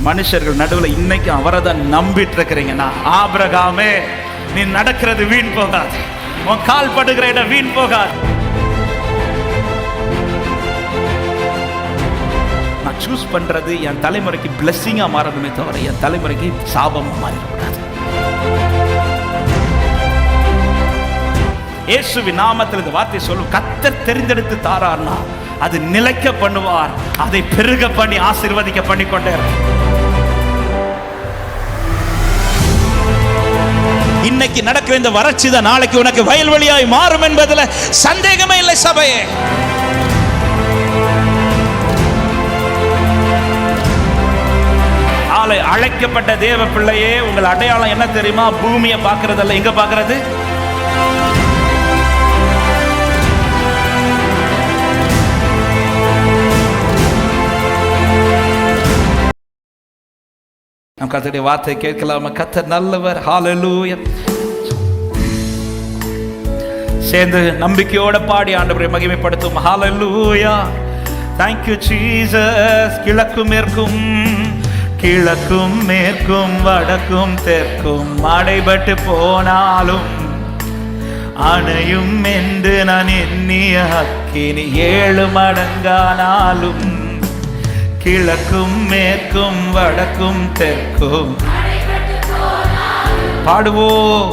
மனுஷர்கள் நடுவில் இன்னைக்கு அவரை தான் நம்பிட்டு இருக்கிறீங்கன்னா, ஆபிரகாமே நீ நடக்கிறது வீண் போகாது, உன் கால் படுகிற இடம் வீண் போகாது. நான் சூஸ் பண்றது என் தலைமுறைக்கு பிளெஸிங்கா மாறணுமே தவிர என் தலைமுறைக்கு சாபமா மாறிடக்கூடாது. இயேசுவின் நாமத்தில் இந்த வார்த்தை சொல்லும், கர்த்தர் தெரிந்தெடுத்து தாரார்னா அது நிலைக்க பண்ணுவார், அதை பெருக பண்ணி ஆசீர்வதிக்க பண்ணி கொண்டே. இன்னைக்கு நடக்கிற இந்த வறட்சி தான் நாளைக்கு உனக்கு வயல்வெளியாய் மாறும் என்பதில் சந்தேகமே இல்லை. சபையே, அழைக்கப்பட்ட தேவ பிள்ளையே, உங்கள் அடையாளம் என்ன தெரியுமா? பூமியை பார்க்கறதல்ல, எங்க பார்க்கறது? நம் கர்த்தருடைய வார்த்தை கேட்கலாமா? கர்த்தர் நல்லவர். ஹல்லேலூயா. சேர்ந்து நம்பிக்கையோட பாடி ஆண்டவரை மகிமைப்படுத்தும். ஹல்லேலூயா. Thank you Jesus. கிழக்கும் மேற்கும், கிழக்கும் மேற்கும், வடக்கும் தெற்கும் அடைபட்டு போனாலும் அணையும் என்று நான் எண்ணிய அக்கினி 7 மடங்கானாலும், கிழக்கும் மேற்கும் வடக்கும் தெற்கும் பாடுவோம்,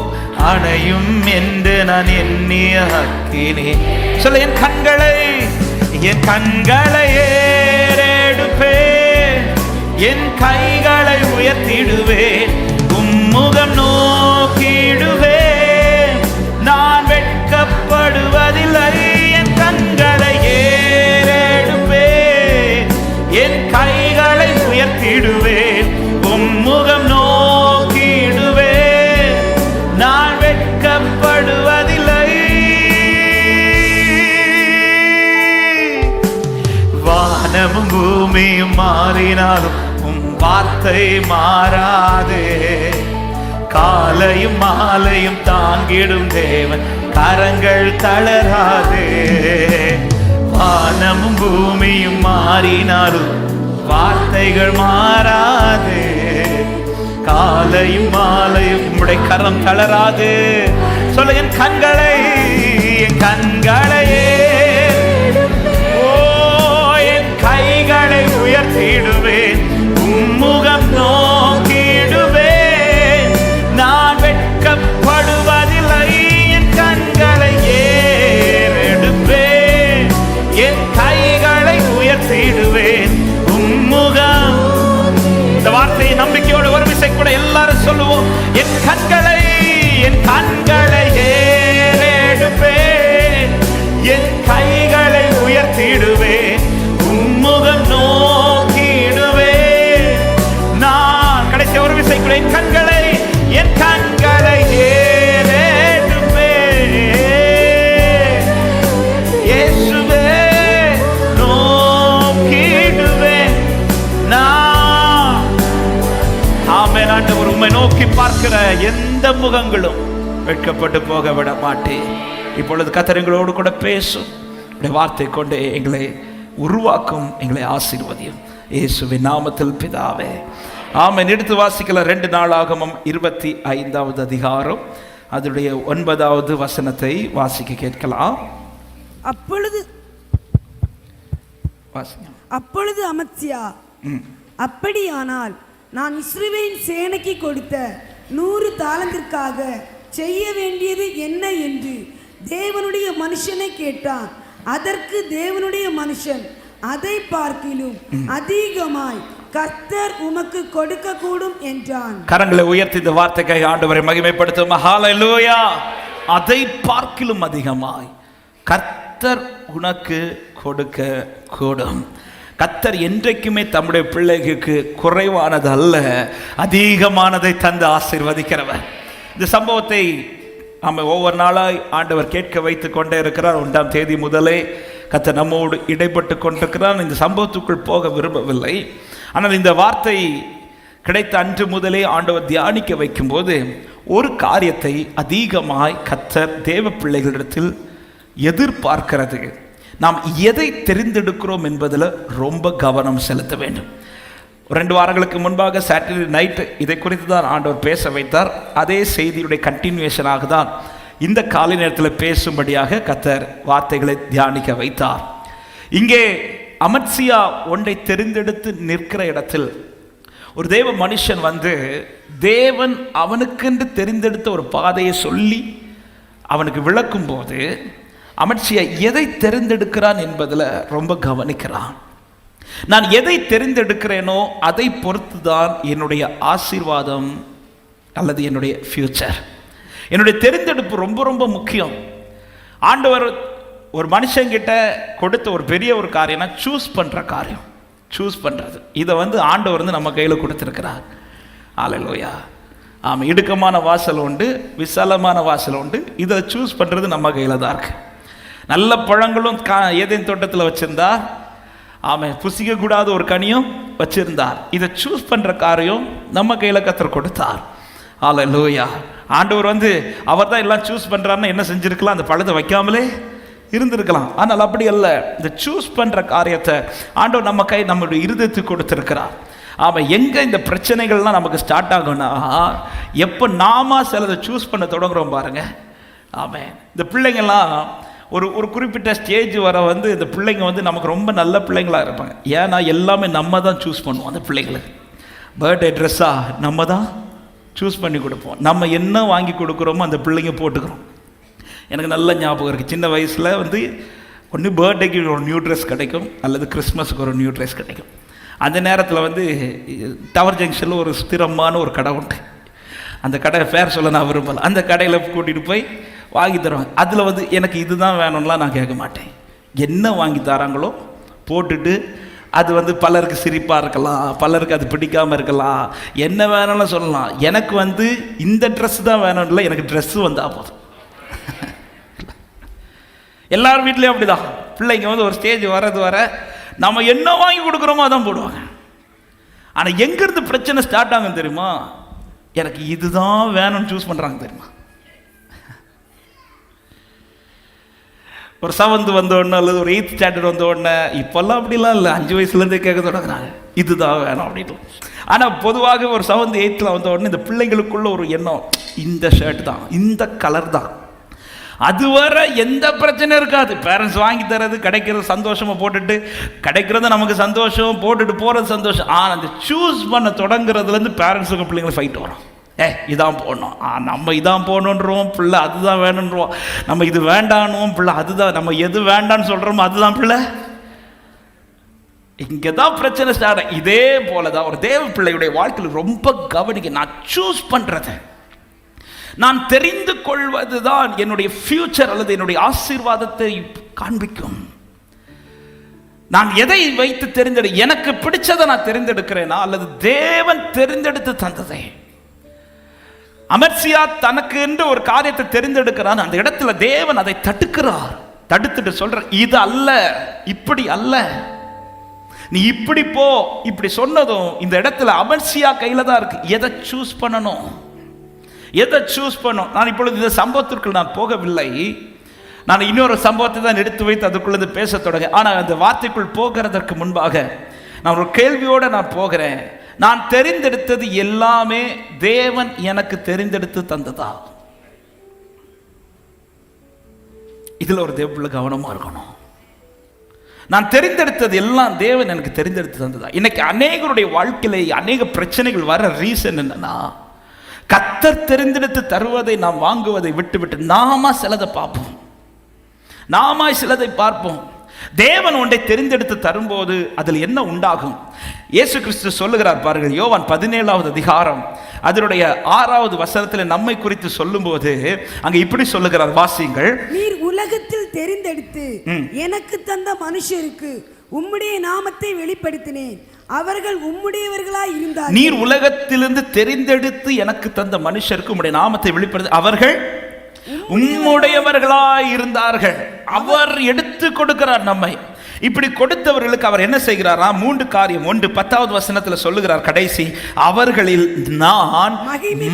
அணையும் என்று நான் எண்ணிய அக்கினி. சொல்ல, என் கண்களை ஏறெடுப்பேன், என் கைகளை உயர்த்திடுவேன், உம்முகம் நோக்கிடுவேன், நான் வெட்கப்படுவதில்லை. என் கண்களை ஏறெடுப்பேன், என் கைகளை உயர்த்திடுவேன், உம்முகம் நோக்கிடுவேன், நான் வெட்கப்படுவதில்லை. வானமும் பூமியும் மாறினாலும் உம் வார்த்தை மாறாதே, காலையும் மாலையும் தாங்கிடும் தேவன் கரங்கள் தளராதே. வானமும் பூமியும் மாறினாலும் வார்த்தைகள் மாறாதே, காலையும் மாலையும் உம்முடைய கரம் தளராது. சொல்ல, என் கண்களையே என் கைகளை உயர்த்திடுவேன், உம்முகம் நோக்கிடுவேன், நான் வெட்கப்படுவதில்லை. என் கண்களை ஏறெடுப்பேன், என் கைகளை உயர்த்திடுவேன், உம்முகம். இந்த வார்த்தையை நம்பிக்கையோடு ஒரு விசை கூட எல்லாரும் சொல்லுவோம். என் கண்களை ஏறெடுப்பேன், என் கைகளை உயர்த்திடுவேன், உம்முகம் நோக்கிடுவேன், நான். கடைசி ஒரு விசை கூட, என் கண்களை ஏறெடுப்பேன், இயேசுவே நோக்கிடுவேன் நான். ஆமென். ஆண்டவர், உம்மை நோக்கி பார்க்கிற எந்த முகங்களும் வெட்கப்பட்டு போக விட மாட்டேன். இப்பொழுது கர்த்தர் எங்களோடு கூட பேசும், வார்த்தை கொண்டு எங்களை உருவாக்கும், எங்களை ஆசீர்வதியும். இயேசுவின் நாமத்தில் பிதாவே, ஆமென். எடுத்து வாசிக்கல 2 நாளாகமம் 25வது அதிகாரம் அதனுடைய 9வது வசனத்தை வாசிக்க கேட்கலாம். அப்பொழுது அமத்சியா, அப்படியானால் நான் இஸ்ரவேலின் சேனைக்கு கொடுத்த 100 தாலந்திற்காக செய்ய வேண்டியது என்ன என்று தேவனுடைய மனுஷனை கேட்டான். அதற்கு தேவனுடைய மனுஷன், அதை பார்க்கிலும் அதிகமாய் கர்த்தர் உமக்கு கொடுக்க கூடும் என்றான். கரங்களை உயர்த்தி இந்த வார்த்தைக்காக ஆண்டவரை மகிமைப்படுத்தும். ஹல்லேலூயா. அதை பார்க்கிலும் அதிகமாய் கர்த்தர் உனக்கு கொடுக்க கூடும். கர்த்தர் என்றைக்குமே தம்முடைய பிள்ளைகளுக்கு குறைவானது அல்ல, அதிகமானதை தந்து ஆசீர்வதிக்கிறவர். இந்த சம்பவத்தை நம்ம ஒவ்வொரு நாளாய் ஆண்டவர் கேட்க வைத்து கொண்டே இருக்கிறார். 1ஆம் தேதி முதலே கர்த்தர் நம்மோடு இடைப்பட்டு கொண்டிருக்கிறார். இந்த சம்பவத்துக்குள் போக விரும்பவில்லை. ஆனால் இந்த வார்த்தை கிடைத்த அன்று முதலே ஆண்டவர் தியானிக்க வைக்கும்போது ஒரு காரியத்தை அதிகமாய் கர்த்தர் தேவ பிள்ளைகளிடத்தில் எதிர்பார்க்கிறது. நாம் எதை தெரிந்தெடுக்கிறோம் என்பதில் ரொம்ப கவனம் செலுத்த வேண்டும். 2 வாரங்களுக்கு முன்பாக சாட்டர்டே நைட்டு இதை குறித்து தான் ஆண்டவர் பேச வைத்தார். அதே செய்தியுடைய கண்டினியூஷனாக தான் இந்த காலை நேரத்தில் பேசும்படியாக கர்த்தர் வார்த்தைகளை தியானிக்க வைத்தார். இங்கே அமத்சியா ஒன்றை தெரிந்தெடுத்து நிற்கிற இடத்தில் ஒரு தேவ மனுஷன் வந்து தேவன் அவனுக்கென்று தெரிந்தெடுத்த ஒரு பாதையை சொல்லி அவனுக்கு விளக்கும் போது அமத்சியா எதை தெரிந்தெடுக்கிறான் என்பதில் ரொம்ப கவனிக்கிறான். நான் எதை தெரிந்தெடுக்கிறேனோ அதை பொறுத்து தான் என்னுடைய ஆசீர்வாதம் அல்லது என்னுடைய ஃபியூச்சர். என்னுடைய தெரிந்தெடுப்பு ரொம்ப ரொம்ப முக்கியம். ஆண்டவர் ஒரு மனுஷங்கிட்ட கொடுத்த ஒரு பெரிய ஒரு காரியம்னா சூஸ் பண்ணுற காரியம், சூஸ் பண்ணுறது. இதை வந்து ஆண்டவர் வந்து நம்ம கையில் கொடுத்துருக்கிறார். ஹல்லேலூயா. ஆமாம், இடுக்கமான வாசல் உண்டு, விசாலமான வாசல் உண்டு. இதை சூஸ் பண்ணுறது நம்ம கையில் தான் இருக்கு. நல்ல பழங்களும் ஏதேன் தோட்டத்தில் வச்சுருந்தார். ஆமாம், புசிக்கக்கூடாத ஒரு கனியும் வச்சிருந்தார். இதை சூஸ் பண்ணுற காரியம் நம்ம கையில் கர்த்தர் கொடுத்தார். ஹல்லேலூயா. ஆண்டவர் வந்து அவர் தான் எல்லாம் சூஸ் பண்ணுறாருன்னு என்ன செஞ்சுருக்கலாம், அந்த பழத்தை வைக்காமலே இருந்திருக்கலாம். ஆனால் அப்படி அல்ல. இந்த சூஸ் பண்ணுற காரியத்தை ஆண்டவர் நம்மளுடைய இருதயத்துக்கு கொடுத்துருக்கிறார். ஆமாம், எங்கே இந்த பிரச்சனைகள்லாம் நமக்கு ஸ்டார்ட் ஆகும்னா எப்போ நாம சிலதை சூஸ் பண்ண தொடங்குறோம் பாருங்க. ஆமாம், இந்த பிள்ளைங்கள்லாம் ஒரு குறிப்பிட்ட ஸ்டேஜ் வர வந்து இந்த பிள்ளைங்க வந்து நமக்கு ரொம்ப நல்ல பிள்ளைங்களாக இருப்பாங்க. ஏன்னா எல்லாமே நம்ம தான் சூஸ் பண்ணுவோம். அந்த பிள்ளைங்களுக்கு பர்த்டே ட்ரெஸ்ஸாக நம்ம தான் சூஸ் பண்ணி கொடுப்போம். நம்ம என்ன வாங்கி கொடுக்குறோமோ அந்த பிள்ளைங்க போட்டுக்கிறோம். எனக்கு நல்ல ஞாபகம் இருக்குது. சின்ன வயசில் வந்து ஒன்று பர்த்டேக்கு ஒரு நியூ ட்ரெஸ் கிடைக்கும், அல்லது கிறிஸ்மஸுக்கு ஒரு நியூ ட்ரெஸ் கிடைக்கும். அந்த நேரத்தில் வந்து டவர் ஜங்ஷனில் ஒரு ஸ்திரமான ஒரு கடை உண்டு. அந்த கடை பேர் சொல்ல நான் விரும்பலை. அந்த கடையில் கூட்டிகிட்டு போய் வாங்கி தருவாங்க. அதில் வந்து எனக்கு இதுதான் வேணும்லாம் நான் கேட்க மாட்டேன். என்ன வாங்கி தராங்களோ போட்டுட்டு, அது வந்து பலருக்கு சிரிப்பாக இருக்கலாம், பலருக்கு அது பிடிக்காமல் இருக்கலாம், என்ன வேணும்னு சொல்லலாம். எனக்கு வந்து இந்த ட்ரெஸ் தான் வேணும் இல்லை, எனக்கு ட்ரெஸ்ஸு வந்தால் போதும். எல்லார் வீட்லேயும் அப்படி தான். பிள்ளைங்க வந்து ஒரு ஸ்டேஜ் வர நம்ம என்ன வாங்கி கொடுக்குறோமோ அதான் போடுவாங்க. ஆனால் எங்கேருந்து பிரச்சனை ஸ்டார்ட் ஆகும் தெரியுமா? எனக்கு இதுதான் வேணும்னு சூஸ் பண்ணுறாங்க தெரியுமா? ஒரு 7th வந்த உடனே அல்லது ஒரு 8th ஸ்டாண்டர்ட் வந்த உடனே, இப்போல்லாம் அப்படிலாம் இல்லை, 5 வயசுலேருந்தே கேட்க தொடங்குறாங்க இதுதான் வேணும் அப்படின்ட்டு. ஆனால் பொதுவாக ஒரு 7th 8th வந்த உடனே இந்த பிள்ளைங்களுக்குள்ள ஒரு எண்ணம், இந்த ஷர்ட் தான், இந்த கலர் தான். அதுவரை எந்த பிரச்சனையும் இருக்காது. பேரண்ட்ஸ் வாங்கி தரது, கிடைக்கிறது சந்தோஷமாக போட்டுட்டு, கிடைக்கிறது நமக்கு சந்தோஷம், போட்டுட்டு போகிறது சந்தோஷம். ஆனால் அந்த சூஸ் பண்ண தொடங்குறதுலேருந்து பேரண்ட்ஸுக்கு பிள்ளைங்களை ஃபைட் வரும். இதான் போடணும், நம்ம இதான் போடணுன்றோம், பிள்ளை அதுதான் வேணுன்றோம். நம்ம இது வேண்டானுவோம், பிள்ளை அதுதான். நம்ம எது வேண்டான்னு சொல்கிறோமோ அதுதான் பிள்ளை. இங்கே தான் பிரச்சனை ஸ்டார்ட். இதே போல தான் ஒரு தேவ பிள்ளையுடைய வாழ்க்கையில் ரொம்ப கவனிக்க. நான் சூஸ் பண்ணுறது, நான் தெரிந்து கொள்வது தான் என்னுடைய ஃபியூச்சர் அல்லது என்னுடைய ஆசீர்வாதத்தை காண்பிக்கும். நான் எதை வைத்து தெரிந்தெடு, எனக்கு பிடிச்சதை நான் தெரிந்தெடுக்கிறேனா அல்லது தேவன் தெரிந்தெடுத்து தந்ததை? அமத்சியா தனக்கு என்று ஒரு காரியத்தை தெரிந்தெடுக்கிறான். அந்த இடத்துல தேவன் அதை தடுக்கிறார். தடுத்துட்டு சொல்ற, இது அல்ல, இப்படி அல்ல, நீ இப்படி போ. இப்படி சொன்னதும் இந்த இடத்துல அமத்சியா கையில தான் இருக்கு. எதை சூஸ் பண்ணணும், எதை சூஸ் பண்ணும்? நான் இப்பொழுது இந்த சம்பவத்திற்கு நான் போகவில்லை. நான் இன்னொரு சம்பவத்தை தான் எடுத்து வைத்து அதுக்குள்ளது பேச தொடங்க. ஆனால் அந்த வார்த்தைக்குள் போகிறதற்கு முன்பாக நான் ஒரு கேள்வியோடு நான் போகிறேன். நான் தெரிந்தெடுத்தது எல்லாமே தேவன் எனக்கு தெரிந்தெடுத்து தந்ததா? இதில் ஒரு தேவப்புள்ள கவனமாக இருக்கணும். நான் தெரிந்தெடுத்தது எல்லாம் தேவன் எனக்கு தெரிந்தெடுத்து தந்ததா? இன்னைக்கு அநேகருடைய வாழ்க்கையில அநேக பிரச்சனைகள் வர ரீசன் என்னன்னா, கர்த்தர் தெரிந்தெடுத்து தருவதை நாம் வாங்குவதை விட்டு நாம சிலதை பார்ப்போம், நாம சிலதை பார்ப்போம். தேவன் ஒன்றை தெரிந்தெடுத்து தரும்போது அதில் என்ன உண்டாகும்? இயேசு கிறிஸ்து சொல்லுகிறார் பாருங்கள், யோவான் 17வது அதிகாரம் அதனுடைய 6வது வசனத்தில் நம்மை குறித்து சொல்லும்போது அங்க இப்படி சொல்லுகிறார், வாசியுங்கள். நீர் உலகத்தில் தெரிந்தெடுத்து எனக்கு தந்த மனுஷருக்கு உம்முடைய நாமத்தை வெளிப்படுத்தினேன், அவர்கள் உம்முடையவர்களாய் இருந்தார்கள். நீர் உலகத்திலிருந்து தெரிந்தெடுத்து எனக்கு தந்த மனுஷருக்கு உம்முடைய நாமத்தை வெளிப்படுத்தி, அவர்கள் உம்முடையவர்களாய் இருந்தார்கள். அவர் எடுத்து கொடுக்கிறார் நம்மை. இப்படி கொடுத்தவர்களுக்கு அவர் என்ன செய்கிறாரா? 3 காரியம். 1, 10வது வசனத்தில் சொல்லுகிறார் கடைசி, அவர்களில் நான்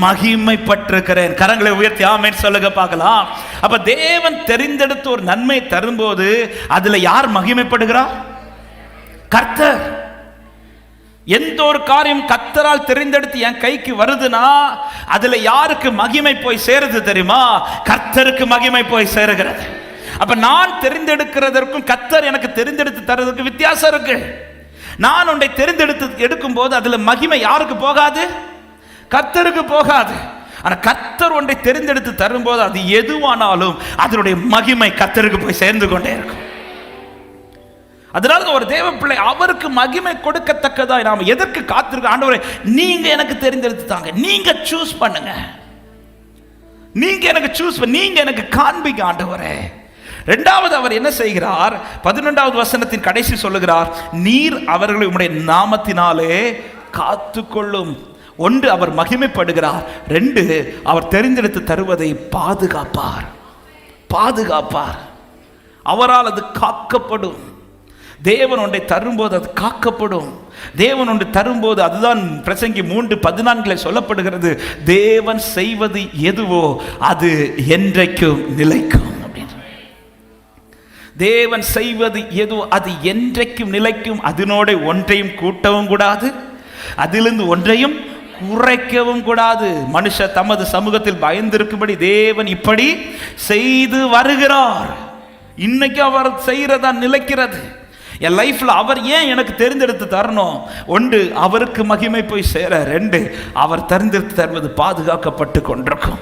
மகிமைப்பட்டிருக்கிறேன். கரங்களை உயர்த்தி ஆமென் சொல்லுங்க பார்க்கலாம். அப்ப தேவன் தெரிந்தெடுத்து ஒரு நன்மை தரும்போது அதுல யார் மகிமைப்படுகிறார்? கர்த்தர். எந்த ஒரு காரியம் கர்த்தரால் தெரிந்தெடுத்து என் கைக்கு வருதுன்னா அதுல யாருக்கு மகிமை போய் சேருது தெரியுமா? கர்த்தருக்கு மகிமை போய் சேருகிறது. அப்ப நான் தெரிந்தெடுக்கிறதற்கும் கர்த்தர் எனக்கு தெரிந்தெடுத்து தரதுக்கு வித்தியாசம் இருக்கு. நான் உன்னை தெரிந்தெடுத்து எடுக்கும் போது அதுல மகிமை யாருக்கு போகாது? கர்த்தருக்கு போகாது. ஆனா கர்த்தர் ஒன்றை தெரிந்தெடுத்து தரும்போது அது எதுவானாலும் அதனுடைய மகிமை கர்த்தருக்கு போய் சேர்ந்து கொண்டே இருக்கும். அதனால ஒரு தேவ பிள்ளை அவருக்கு மகிமை கொடுக்கத்தக்கதா நாம எதற்கு காத்திருக்க? ஆண்டவரே, நீங்க எனக்கு தெரிந்தெடுத்து தாங்க, நீங்க சூஸ் பண்ணுங்க, நீங்க எனக்கு சூஸ் பண்ண, நீங்க எனக்கு காண்பிங்க ஆண்டவரே. இரண்டாவது அவர் என்ன செய்கிறார்? 11வது வசனத்தின் கடைசி சொல்லுகிறார், நீர் அவர்களை உம்முடைய நாமத்தினாலே காத்துக்கொள்ளும். ஒன்று, அவர் மகிமைப்படுகிறார். 2, அவர் தெரிந்தெடுத்து தருவதை பாதுகாப்பார். பாதுகாப்பார். அவரால் அது காக்கப்படும். தேவன் ஒன்றை தரும்போது அது காக்கப்படும். தேவன் ஒன்று தரும்போது, அதுதான் பிரசங்கி 3:14 சொல்லப்படுகிறது, தேவன் செய்வது எதுவோ அது என்றைக்கும் நிலைக்கும். தேவன் செய்வது எதுவோ அது என்றைக்கும் நிலைக்கும். அதனோட ஒன்றையும் கூட்டவும் கூடாது, அதிலிருந்து ஒன்றையும் குறைக்கவும் கூடாது. மனுஷர் தமது சமூகத்தில் பயந்திருக்கும்படி தேவன் இப்படி செய்து வருகிறார். இன்னைக்கு அவர் செய்யறதா நிலைக்கிறது. என் லைஃப்ல அவர் ஏன் எனக்கு தெரிந்தெடுத்து தரணும்? 1, அவருக்கு மகிமை போய் சேர. 2, அவர் தெரிந்தெடுத்து தருவது பாதுகாக்கப்பட்டு கொண்டிருக்கும்.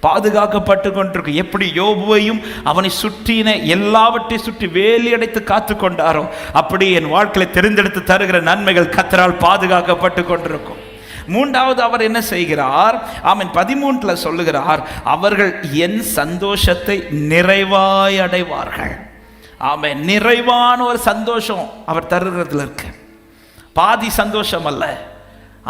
பாதுகாக்கப்பட்டு கொண்டிருக்கும். எப்படி யோபுவையும் அவனை சுற்றின எல்லாவற்றை சுற்றி வேலி அடைத்து காத்து கொண்டாரோ அப்படி என் வாழ்க்கையை தெரிந்தெடுத்து தருகிற நன்மைகள் கர்த்தரால் பாதுகாக்கப்பட்டு கொண்டிருக்கும். 3வது அவர் என்ன செய்கிறார்? ஆமென். 13 சொல்லுகிறார், அவர்கள் என் சந்தோஷத்தை நிறைவாய் அடைவார்கள். ஆமென். நிறைவான ஒரு சந்தோஷம் அவர் தருகிறதுல இருக்கு. பாதி சந்தோஷம் அல்ல.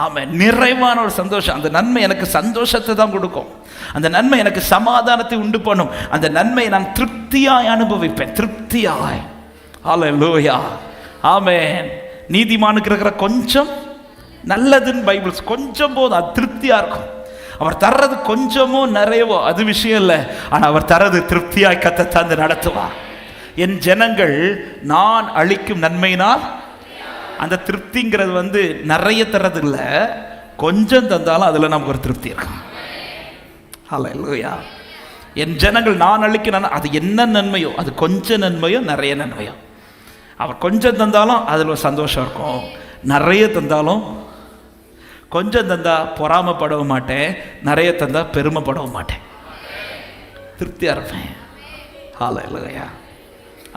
ஆமென். நிறைவான ஒரு சந்தோஷம். அந்த நன்மை எனக்கு சந்தோஷத்தை தான் கொடுக்கும். அந்த நன்மை எனக்கு சமாதானத்தை உண்டு பண்ணும். அந்த நன்மையை நான் திருப்தியாய் அனுபவிப்பேன். திருப்தியாய். ஹல்லேலூயா. ஆமென். நீதிமானுக்கு இருக்கிற கொஞ்சம் நல்லதுன்னு பைபிள் கொஞ்சம் போதும், அது திருப்தியா இருக்கும். அவர் தர்றது கொஞ்சமோ நிறையவோ அது விஷயம் இல்லை. ஆனால் அவர் தர்றது திருப்தியாய் கத்த தந்து நடத்துவார். என் ஜனங்கள் நான் அளிக்கும் நன்மையினால், அந்த திருப்திங்கிறது நிறைய தர்றது இல்லை, கொஞ்சம் தந்தாலும் அதில் நமக்கு ஒரு திருப்தி இருக்கும். ஹல்லேலூயா. என் ஜனங்கள் நான் அளிக்க, அது என்ன நன்மையோ, அது கொஞ்சம் நன்மையோ நிறைய நன்மையோ, அவர் கொஞ்சம் தந்தாலும் அதில் ஒரு சந்தோஷம் இருக்கும். நிறைய தந்தாலும், கொஞ்சம் தந்தா பொறாமப்படவும் மாட்டேன், நிறைய தந்தா பெருமைப்படவும் மாட்டேன், திருப்தியாக இருப்பேன். ஹல்லேலூயா.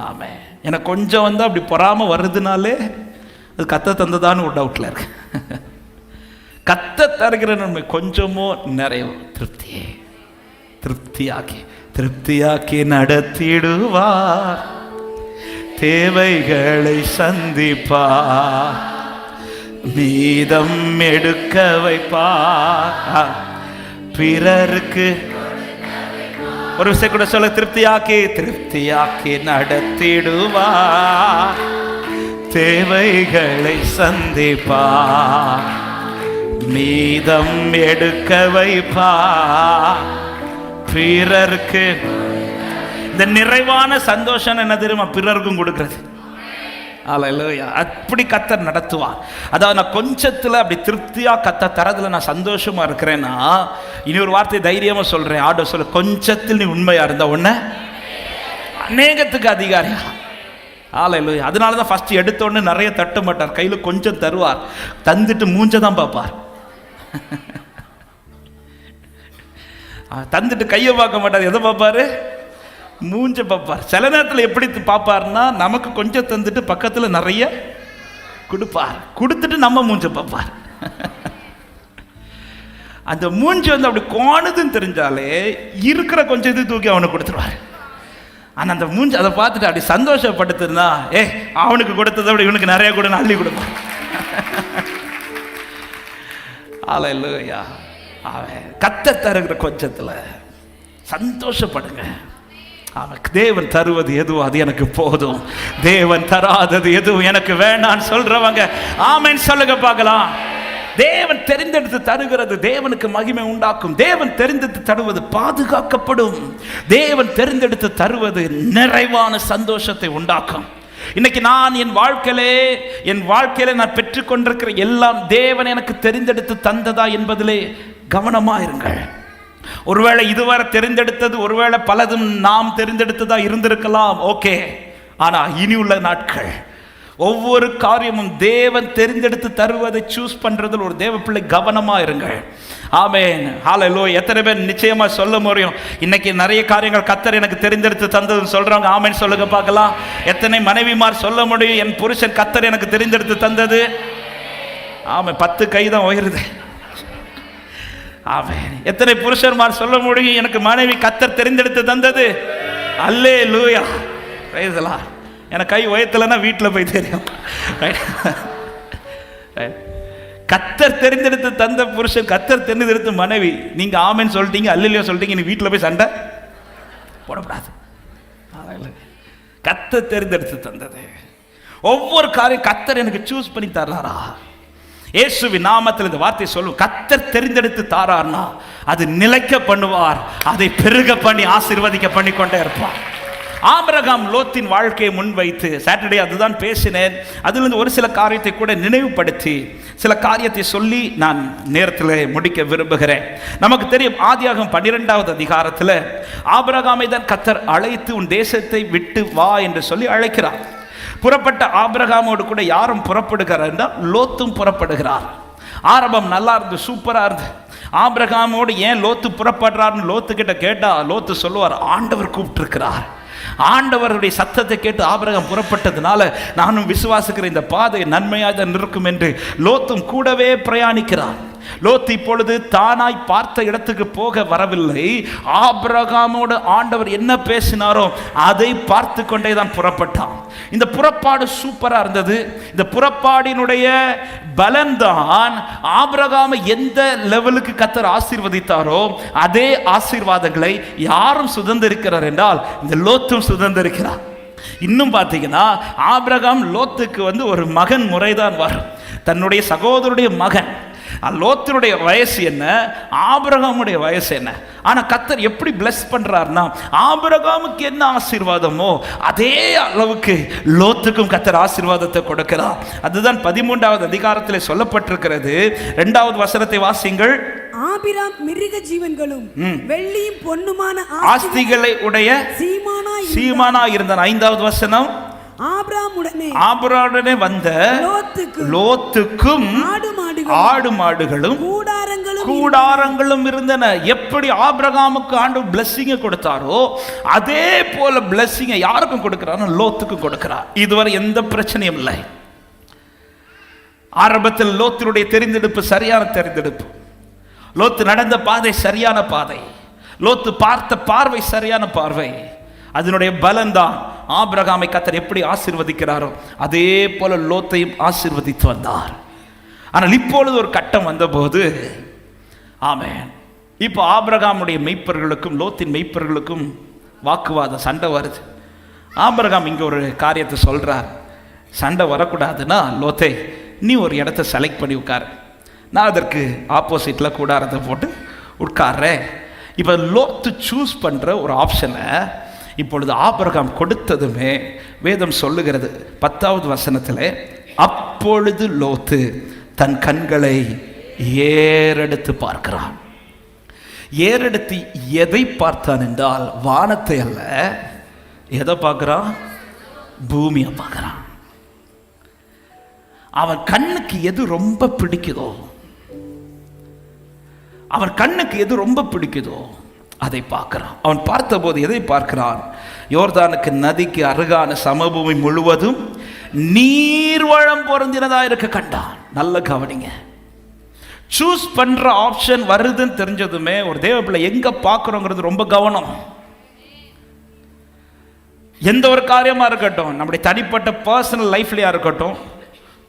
ஆமென். எனக்கு கொஞ்சம் அப்படி பொறாம வருதுனாலே அது கத்த தந்ததான்னு ஒரு டவுட்ல இருக்கு. கத்த தருகிற நன்மை கொஞ்சமோ நிறையவோ திருப்தியே, திருப்தியாக்கி திருப்தியாக்கி நடத்திடுவார். தேவைகளை சந்திப்பார், மீதம் எடுக்க வைப்பார். பிறருக்கு ஒரு விஷயம் கூட சொல்ல, திருப்தியாக்கி திருப்தியாக்கி நடத்திடுவார். தேவைகளை சந்திப்பார், மீதம் எடுக்க வைப்பார். பிறருக்கு இந்த நிறைவான சந்தோஷம் என்ன தெரியுமா? பிறருக்கும் கொடுக்கிறது. ஹல்லேலூயா. அப்படி கர்த்தர் நடத்துவார். அதாவது நான் கொஞ்சத்துல அப்படி திருப்தியா கர்த்தர் தரதுல நான் சந்தோஷமா இருக்கிறேன்னா, இனி ஒரு வார்த்தை தைரியமா சொல்றேன். ஆண்டவர் சொல்ல, கொஞ்சத்தில் நீ உண்மையா இருந்தா உன்னை அநேகத்துக்கு அதிகாரியா. ஹல்லேலூயா. அதனால தான் ஃபர்ஸ்ட் எடுத்த உடனே நிறைய தட்ட மாட்டார், கையில கொஞ்சம் தருவார், தந்துட்டு மூஞ்சதான் பார்ப்பார். தந்துட்டு கையை பார்க்க மாட்டார், எதை பார்ப்பாரு? மூஞ்ச பார்ப்பார். சில நேரத்தில் எப்படி பார்ப்பார்னா, நமக்கு கொஞ்சம் தந்துட்டு பக்கத்தில் நிறைய கொடுப்பார், கொடுத்துட்டு நம்ம மூஞ்ச பார்ப்பார். அந்த மூஞ்சி அப்படி கோணுதுன்னு தெரிஞ்சாலே இருக்கிற கொஞ்சம் இது தூக்கி அவனுக்கு கொடுத்துருவார். ஆனால் அந்த மூஞ்சி அதை பார்த்துட்டு அப்படி சந்தோஷப்படுத்துனா, அவனுக்கு கொடுத்ததை விட இவனுக்கு நிறைய கூட அள்ளி கொடுப்பான். ஹல்லேலூயா. கர்த்தர் தருகிற கொஞ்சத்துல சந்தோஷப்படுங்க. தேவன் தருவது எதுவும் அது எனக்கு போதும், தேவன் தராதது எதுவும் எனக்கு வேண்டான்னு சொல்றவங்க ஆமென் சொல்லுங்க பார்க்கலாம். தேவன் தெரிந்தெடுத்து தருகிறது தேவனுக்கு மகிமை உண்டாக்கும். தேவன் தெரிந்தெடுத்து தருவது பாதுகாக்கப்படும். தேவன் தெரிந்தெடுத்து தருவது நிறைவான சந்தோஷத்தை உண்டாக்கும். இன்னைக்கு நான் என் வாழ்க்கையிலே நான் பெற்றுக்கொண்டிருக்கிற எல்லாம் தேவன் எனக்கு தெரிந்தெடுத்து தந்ததா என்பதிலே கவனமா இருங்கள். ஒருவேளை இதுவரை தெரிந்தெடுத்தது ஒருவேளை பலதும் நாம் தெரிந்தெடுத்ததா இருந்திருக்கலாம், ஓகே. ஆனா இனி உள்ள நாட்கள் ஒவ்வொரு காரியமும் தேவன் தெரிந்தெடுத்து தருவதை சூஸ் பண்றதில் ஒரு தேவ பிள்ளை கவனமா இருங்கள். ஆமென், ஹல்லேலூயா. எத்தனை பேர் நிச்சயமா சொல்ல முடியும், இன்னைக்கு நிறைய காரியங்கள் கர்த்தர் எனக்கு தெரிந்தெடுத்து தந்ததுன்னு சொல்றவங்க ஆமென் சொல்லுங்க பார்க்கலாம். எத்தனை மனைவிமார் சொல்ல முடியும், என் புருஷன் கர்த்தர் எனக்கு தெரிந்தெடுத்து தந்தது? ஆமென், 10 கை தான் உயருது. ஆமென். எத்தனை புருஷன்மார் சொல்ல முடியும், எனக்கு மனைவி கர்த்தர் தெரிந்தெடுத்து தந்தது? அல்லேலூயா, பிரைஸ் தி லார்ட். எனக்கு கை உயர்த்தலைன்னா வீட்டில் போய் தெரியும். கர்த்தர் தெரிந்தெடுத்து தந்த புருஷன், கர்த்தர் தெரிந்தெடுத்த மனைவி. நீங்க ஆமென் சொல்லிட்டீங்க, அல்லேலூயா சொல்லிட்டீங்க, நீ வீட்டில் போய் சண்டை போடக்கூடாது. கர்த்தர் தெரிந்தெடுத்து தந்தது. ஒவ்வொரு காரியம் கர்த்தர் எனக்கு சூஸ் பண்ணி தர்றாரா? இயேசுவின் நாமத்தில் இந்த வார்த்தை சொல்லும், கர்த்தர் தெரிந்தெடுத்து தாரார்னா அது நிலைக்க பண்ணுவார், அதை பெருக பண்ணி ஆசீர்வதிக்க பண்ணி கொண்டே இருப்பார். ஆபிரகாம் லோத்தின் வாழ்க்கையை முன்வைத்து சாட்டர்டே அதுதான் பேசினேன். அதிலிருந்து ஒரு சில காரியத்தை கூட நினைவுபடுத்தி சில காரியத்தை சொல்லி நான் நேரத்தில் முடிக்க விரும்புகிறேன். நமக்கு தெரியும், ஆதியாகமம் 12வது அதிகாரத்தில் ஆபிரகாமை தான் கர்த்தர் அழைத்து உன் தேசத்தை விட்டு வா என்று சொல்லி அழைக்கிறார். புறப்பட்ட ஆபிரகாமோடு கூட யாரும் புறப்படுகிறார் என்றால் லோத்தும் புறப்படுகிறார். ஆரம்பம் நல்லா இருந்து, சூப்பரா இருந்து. ஆபிரகாமோடு ஏன் லோத்து புறப்படுறாருன்னு லோத்து கிட்ட கேட்டா லோத்து சொல்லுவார், ஆண்டவர் கூப்பிட்டு இருக்கிறார். ஆண்டவருடைய சத்தத்தை கேட்டு ஆபிரகாம் புறப்பட்டதுனால நானும் விசுவாசிக்கிற இந்த பாதை நன்மையாக இருக்கும் என்று லோத்தும் கூடவே பிரயாணிக்கிறார். லோத்து இப்பொழுது தானாய் பார்த்த இடத்துக்கு போக வரவில்லை. ஆபிரகாமோடு ஆண்டவர் என்ன பேசினாரோ அதை பார்த்து கொண்டே தான் புறப்பட்டான். இந்த புறப்பாடு சூப்பரா இருந்தது. இந்த புறப்பாடினுடைய பலன்தான் ஆபிரகாமை எந்த லெவலுக்கு கர்த்தர் ஆசீர்வதித்தாரோ அதே ஆசீர்வாதங்களை யாரும் சுதந்திரிக்கிறார் என்றால் இந்த லோத்தும் சுதந்திரிக்கிறார். இன்னும் பார்த்தீங்கன்னா ஆபிரகாம் லோத்துக்கு ஒரு மகன் முறைதான் வரும். தன்னுடைய சகோதரருடைய மகன். லோத்தினுடைய வயசு என்ன, ஆபிரகாமுடைய வயசு என்ன? ஆனா கர்த்தர் எப்படி பிளஸ் பண்றாருன்னா, ஆபிரகாமுக்கு என்ன ஆசீர்வாதமோ அதே அளவுக்கு லோத்துக்கும் கர்த்தர் ஆசீர்வாதத்தை கொடுக்கிறார். அதுதான் 13வது அதிகாரத்தில் சொல்லப்பட்டிருக்கிறது. 2வது வசனத்தை வாசிங்கள். ஆபிராம் மிருக ஜீவன்களும் வெள்ளியும் பொன்னுமான ஆஸ்திகளை உடைய சீமானா இருந்தான். 5வது வசனம், ஆபிரகாமுடனே வந்த லோத்துக்கும் ஆடு மாடுகளும் கூடாரங்களும் இருந்தன. எப்படி ஆபிரகாமுக்கு ஆண்டவர் பிளெஸிங்கை கொடுத்தாரோ அதே போல பிளெஸிங்கை யாருக்கும் கொடுக்கிறார்? லோத்துக்கும் கொடுக்கிறார். இதுவரை எந்த பிரச்சனையும் இல்லை. ஆரம்பத்தில் லோத்தினுடைய தெரிந்தெடுப்பு சரியான தெரிந்தெடுப்பு. லோத்து நடந்த பாதை சரியான பாதை. லோத்து பார்த்த பார்வை சரியான பார்வை. அதனுடைய பலன்தான் ஆபிரகாமை கர்த்தர் எப்படி ஆசீர்வதிக்கிறாரோ அதே போல லோத்தையும் ஆசீர்வதித்து வந்தார். ஆனால் இப்பொழுது ஒரு கட்டம் வந்தபோது, ஆமென், இப்போ ஆபிரகாமுடைய மெய்ப்பர்களுக்கும் லோத்தின் மெய்ப்பர்களுக்கும் வாக்குவாதம், சண்டை வருது. ஆபிரகாம் இங்கே ஒரு காரியத்தை சொல்றார். சண்டை வரக்கூடாதுன்னா லோத்தே நீ ஒரு இடத்த செலக்ட் பண்ணி உட்காரு, நான் அதற்கு ஆப்போசிட்டில் கூடாரத்தை போட்டு உட்கார்றேன். இப்போ லோத்து சூஸ் பண்ணுற ஒரு ஆப்ஷனை இப்பொழுது ஆபிரகாம் கொடுத்ததுமே வேதம் சொல்லுகிறது 10வது வசனத்தில், அப்பொழுது லோத்து தன் கண்களை ஏறெடுத்து பார்க்கிறான். ஏறெடுத்து எதை பார்த்தான் என்றால் வானத்தை அல்ல. எதை பார்க்கிறான்? பூமியை பார்க்கிறான். அவன் கண்ணுக்கு எது ரொம்ப பிடிக்குதோ, அவன் கண்ணுக்கு எது ரொம்ப பிடிக்குதோ அதை பார்க்கிறான். அவன் பார்த்தபோது எதை பார்க்கிறான்? யோர்தானுக்கு நதிக்கு அருகான சமபூமி முழுவதும் நீர்வளம் பொருந்தினதா இருக்க கண்டான். நல்ல கவனிங்க. சூஸ் பண்ற ஆப்ஷன் வருதுன்னு தெரிஞ்சதுமே ஒரு தேவ பிள்ளை எங்க பார்க்கிறோங்கிறது ரொம்ப கவனம். எந்த ஒரு காரியமா இருக்கட்டும், நம்முடைய தனிப்பட்ட பர்சனல் லைஃப்லயா இருக்கட்டும்,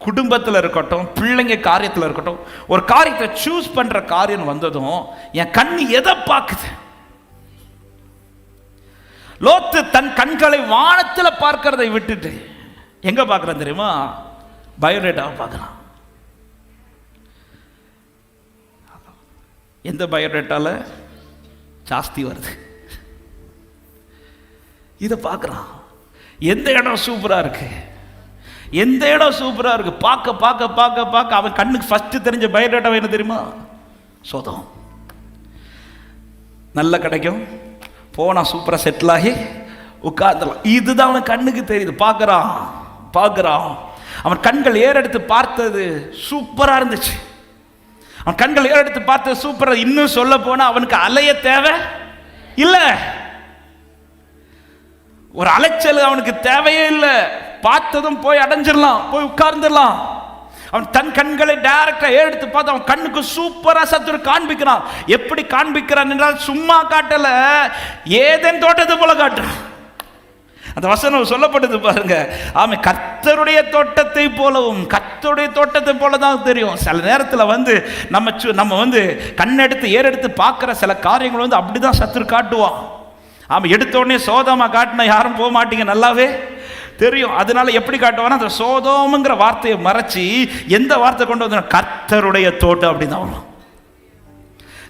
குடும்பத்தில் இருக்கட்டும், பிள்ளைங்க காரியத்தில் இருக்கட்டும், ஒரு காரியத்தை சூஸ் பண்ற காரியம் வந்ததும் என் கண்ணு எதை பார்க்குது? லோத்து தன் கண்களை வானத்தில் பார்க்கிறதை விட்டுட்டு எங்க பார்க்கிறான் தெரியுமா? பயோடேட்டாவை பார்க்கிறான். எந்த பயோடேட்டால ஜாஸ்தி வருது இதை பார்க்கிறான். எந்த இடம் சூப்பரா இருக்கு, எந்த இடம் சூப்பரா இருக்கு, பார்க்க பார்க்க பார்க்க பார்க்க அவன் கண்ணுக்கு ஃபர்ஸ்ட் தெரிஞ்ச பயோடேட்டா என்ன தெரியுமா? சோதம். நல்ல கிடைக்கும், போனா சூப்பரா செட்டில் ஆகி உட்கார்ந்துடலாம். இதுதான் அவன் கண்ணுக்கு தெரியுது. பார்க்கறான் பார்க்கறான். அவன் கண்கள் ஏறெடுத்து பார்த்தது சூப்பரா இருந்துச்சு. அவன் கண்கள் ஏறெடுத்து பார்த்தது சூப்பரா. இன்னும் சொல்ல போனா அவனுக்கு அலைய தேவை இல்லை, ஒரு அலைச்சல் அவனுக்கு தேவையே இல்லை. பார்த்ததும் போய் அடைஞ்சிடலாம், போய் உட்கார்ந்துடலாம். அவன் தன் கண்களை டைரக்டா எடுத்து பார்த்து அவன் கண்ணுக்கு சூப்பரா சத்துரு காண்பிக்கிறான். எப்படி காண்பிக்கிறான் என்றால் சும்மா காட்டல, ஏதேன் தோட்டத்தை போல காட்டுறான். அந்த வசனம் சொல்லப்பட்டது பாருங்க. ஆமே, கர்த்தருடைய தோட்டத்தை போலவும், கர்த்தருடைய தோட்டத்தை போல தான் தெரியும். சில நேரத்தில் நம்ம கண்ணெடுத்து ஏறெடுத்து பார்க்குற சில காரியங்கள் அப்படிதான் சத்துரு காட்டுவான். ஆமா, எடுத்த உடனே சோதோமா காட்டினா யாரும் போக மாட்டீங்க, நல்லாவே தெரியும். அதனால எப்படி காட்டுவானா, அந்த சோதோம்ங்கிற வார்த்தையை மறைச்சி எந்த வார்த்தை கொண்டு வந்து, கர்த்தருடைய தோட்டம் அப்படிதான் வரும்.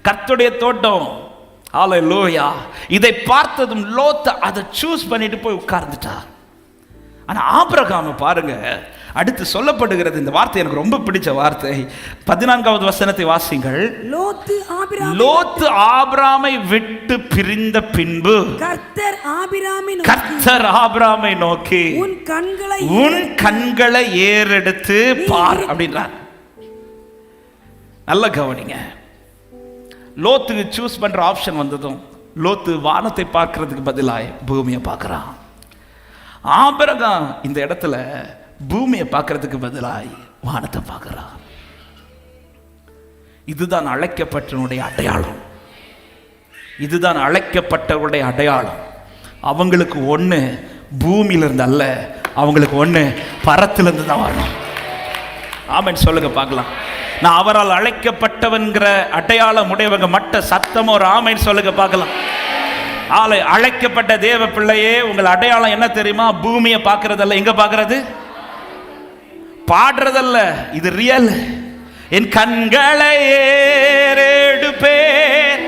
கர்த்தருடைய தோட்டம். ஹல்லேலூயா. இதை பார்த்ததும் லோத்து அதை சூஸ் பண்ணிட்டு போய் உட்கார்ந்துட்டார். ஆனா ஆபிரகாம் பாருங்க, அடுத்து சொல்லப்படுகிறது இந்த வார்த்தை எனக்கு ரொம்ப பிடிச்ச வார்த்தை. 14வது வசனத்தை வாசிங்கள். லோத்து ஆபிராமை விட்டு பிரிந்த பின்பு கர்த்தர் ஆபிராமை நோக்கி உன் கண்களை ஏறெடுத்து பார் அப்படின்றார். நல்ல கவனிங்க. லோத்துக்கு சூஸ் பண்ற ஆப்ஷன் வந்ததும் லோத்து வானத்தை பார்க்கிறதுக்கு பதிலாக பூமியை பார்க்கிறான். ஆபிரகாம் இந்த இடத்துல பூமியை பார்க்கறதுக்கு பதிலாக வானத்தை பார்க்கிறான். இதுதான் அழைக்கப்பட்டவனுடைய அடையாளம். இதுதான் அழைக்கப்பட்டவருடைய அடையாளம். அவங்களுக்கு ஒண்ணு பூமியிலிருந்து அல்ல, அவங்களுக்கு ஒண்ணு பரத்திலிருந்து தான் வரணும். ஆமென் சொல்லுங்க பார்க்கலாம். நான் அவரால் அழைக்கப்பட்டவன்கிற அடையாளம் உடையவங்க மட்ட சத்தமோ ஒரு ஆமென் சொல்லுங்க பார்க்கலாம். அழைக்கப்பட்ட தேவ பிள்ளையே, உங்கள் அடையாளம் என்ன தெரியுமா? பூமியை பார்க்கறதல்ல, எங்க பார்க்கறது? பாடுறதல்ல, இது ரியல். என் கண்களை ஏறெடுப்பேன்,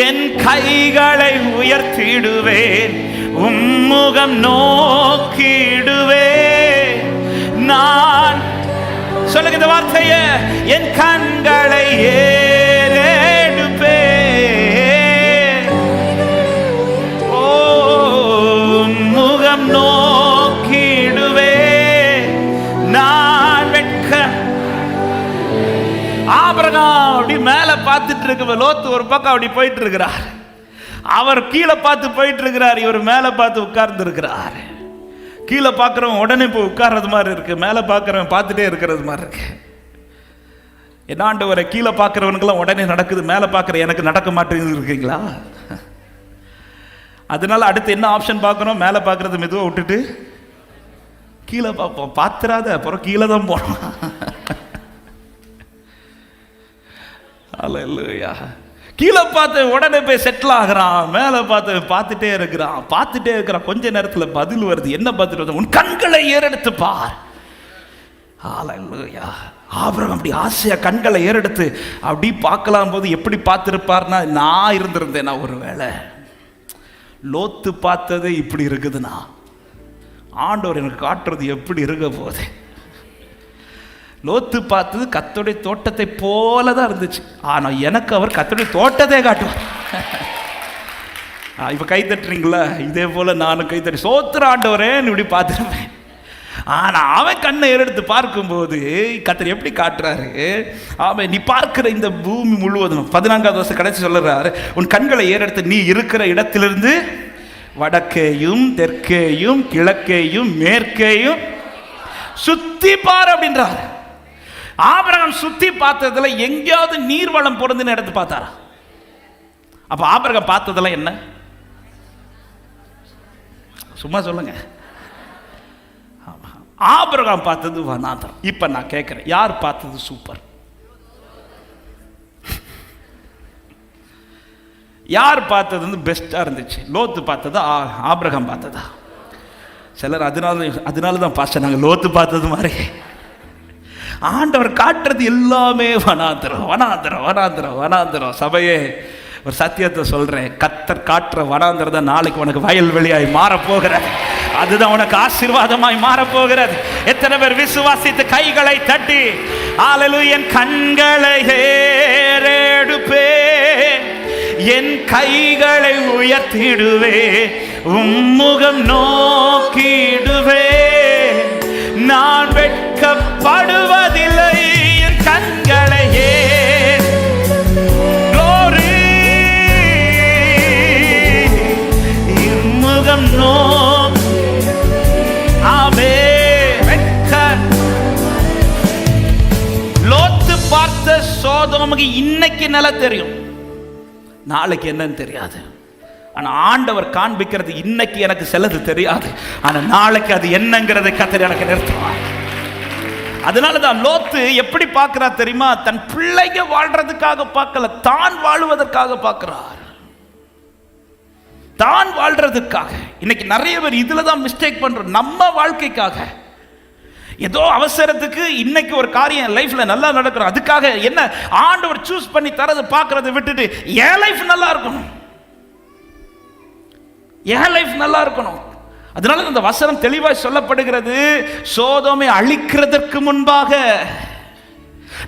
என் கைகளை உயர்த்திடுவேன், உம்முகம் நோக்கிடுவேன். நான் சொல்லுங்க இந்த வார்த்தைய, என் கண்களை ஏறெடுப்பேன், ஓ முகம் நோக்கிடுவேன், நான் வெட்க. ஆபிரகாம் அப்படி மேல பார்த்துட்டு இருக்க, லோத்து ஒரு பக்கம் அப்படி போயிட்டு இருக்கிறார். அவர் கீழே பார்த்து போயிட்டு இருக்கிறார், இவர் மேல பார்த்து உட்கார்ந்து இருக்கிறார். கீழே பார்க்குறவன் உடனே போய் உட்கார்றது மாதிரி இருக்கு, மேலே பார்க்குறவன் பார்த்துட்டே இருக்கிறது மாதிரி இருக்கு. என்னாண்டவரை, கீழே பார்க்குறவனுக்கெல்லாம் உடனே நடக்குது, மேலே பார்க்குற எனக்கு நடக்க மாட்டேங்குது இருக்கீங்களா? அதனால அடுத்து என்ன ஆப்ஷன் பார்க்கணும்? மேலே பார்க்குறது மெதுவாக விட்டுட்டு கீழே பார்ப்போம். பார்த்துறாத, அப்புறம் கீழே தான் போனோம். அல்லேலூயா. கீழே பார்த்து உடனே போய் செட்டில் ஆகிறான், மேலே பார்த்துட்டே இருக்கிறான். கொஞ்ச நேரத்தில் பதில் வருது. என்ன பதில் வருது? உன் கண்களை ஏறெடுத்து பார். ஹல்லேலூயா. ஆபிரகாம் அப்படி ஆசையா கண்களை ஏறெடுத்து அப்படி பார்க்கலாம் போது எப்படி பார்த்துருப்பார்னா, நான் இருந்திருந்தேன், ஒரு வேளை லோத்து பார்த்தது இப்படி இருக்குதுன்னா ஆண்டவர் எனக்கு காட்டுறது எப்படி இருக்க போகுது. லோத்து பார்த்தது கர்த்தருடைய தோட்டத்தை போல தான் இருந்துச்சு. ஆனால் எனக்கு அவர் கர்த்தருடைய தோட்டத்தை காட்டுவார். இப்போ கை தட்டுறீங்களா? இதே போல் நானும் கை தட்டி சோத்திர ஆண்டவரேன்னு இப்படி பார்த்துருப்பேன். ஆனால் அவன் கண்ணை ஏறெடுத்து பார்க்கும்போது கர்த்தர் எப்படி காட்டுறாரு? அவன் நீ பார்க்கிற இந்த பூமி முழுவதும் 14வது வருஷம் கடைசி சொல்லுறாரு, உன் கண்களை ஏறெடுத்து நீ இருக்கிற இடத்திலிருந்து வடக்கேயும் தெற்கேயும் கிழக்கேயும் மேற்கேயும் சுத்தி பார் அப்படின்றார். ஆபிரகாம் சுத்தி பார்த்ததுல எங்கேயாவது நீர்வளம் பொருந்துன்னு எடுத்து பார்த்தாரா? அப்ப ஆபிரகாம் பார்த்ததெல்லாம் என்ன? சும்மா சொல்லுங்க. ஆபிரகாம் பார்த்தது வனாந்தரம். இப்ப நான் கேட்கிறேன், யார் பார்த்தது சூப்பர்? யார் பார்த்தது பெஸ்டா இருந்துச்சு? லோத்து பார்த்ததா ஆபிரகாம் பார்த்ததா? சிலர் அதனால தான் பாஸ்டர் நாங்கள் லோத்து பார்த்தது மாதிரி. ஆண்டவர் காட்டுறது எல்லாமே வனாந்தரம் வனாந்தரம் வனாந்தரம் வனாந்தரம். சபையே, ஒரு சத்தியத்தை சொல்றேன், கர்த்தர் காட்டுற வனாந்தரம் தான் நாளைக்கு உனக்கு வயல்வெளியாய் மாற போகிற. அதுதான் உனக்கு ஆசீர்வாதமாய் மாறப்போகிறது. எத்தனை பேர் விசுவாசித்து கைகளை தட்டி ஹல்லேலூயா. என் கண்களை ஏறெடுப்பேன், என் கைகளை உயர்த்திடுவே, உம்முகம் நோக்கிடுவே, நான் வெட்கப்படுவதில்லை. என் கண்களை glory, உம்முகம் ஆமே. லோத்து பார்த்த சோதோமுக்கு இன்னைக்கு நல்லா தெரியும், நாளைக்கு என்னன்னு தெரியாது. ஆனா ஆண்டவர் காண்பிக்கிறது இன்னைக்கு எனக்கு சிலது தெரியாது, ஆனா நாளைக்கு அது என்னங்கிறதை கர்த்தர் எனக்கு நிறுத்துவார். அதனாலதான் லோத்து எப்படி பார்க்கிறார் தெரியுமா? தன் பிள்ளைங்க வாழ்றதுக்காக பார்க்கல, தான் வாழுவதற்காக பார்க்கிறார். தான் வாழ்றதுக்காக. இன்னைக்கு நிறைய பேர் இதுலதான் மிஸ்டேக் பண்றோம். நம்ம வாழ்க்கைக்காக ஏதோ அவசரத்துக்கு இன்னைக்கு ஒரு காரியம் லைஃப்ல நல்லா நடக்கிறோம், அதுக்காக என்ன ஆண்டவர் சூஸ் பண்ணி தரது பார்க்கறத விட்டுட்டு என் லைஃப் நல்லா இருக்கணும், என் லைஃப் நல்லா இருக்கணும். அதனால இந்த வசனம் தெளிவாய் சொல்லப்படுகிறது, சோதோமை அழிக்கிறதற்கு முன்பாக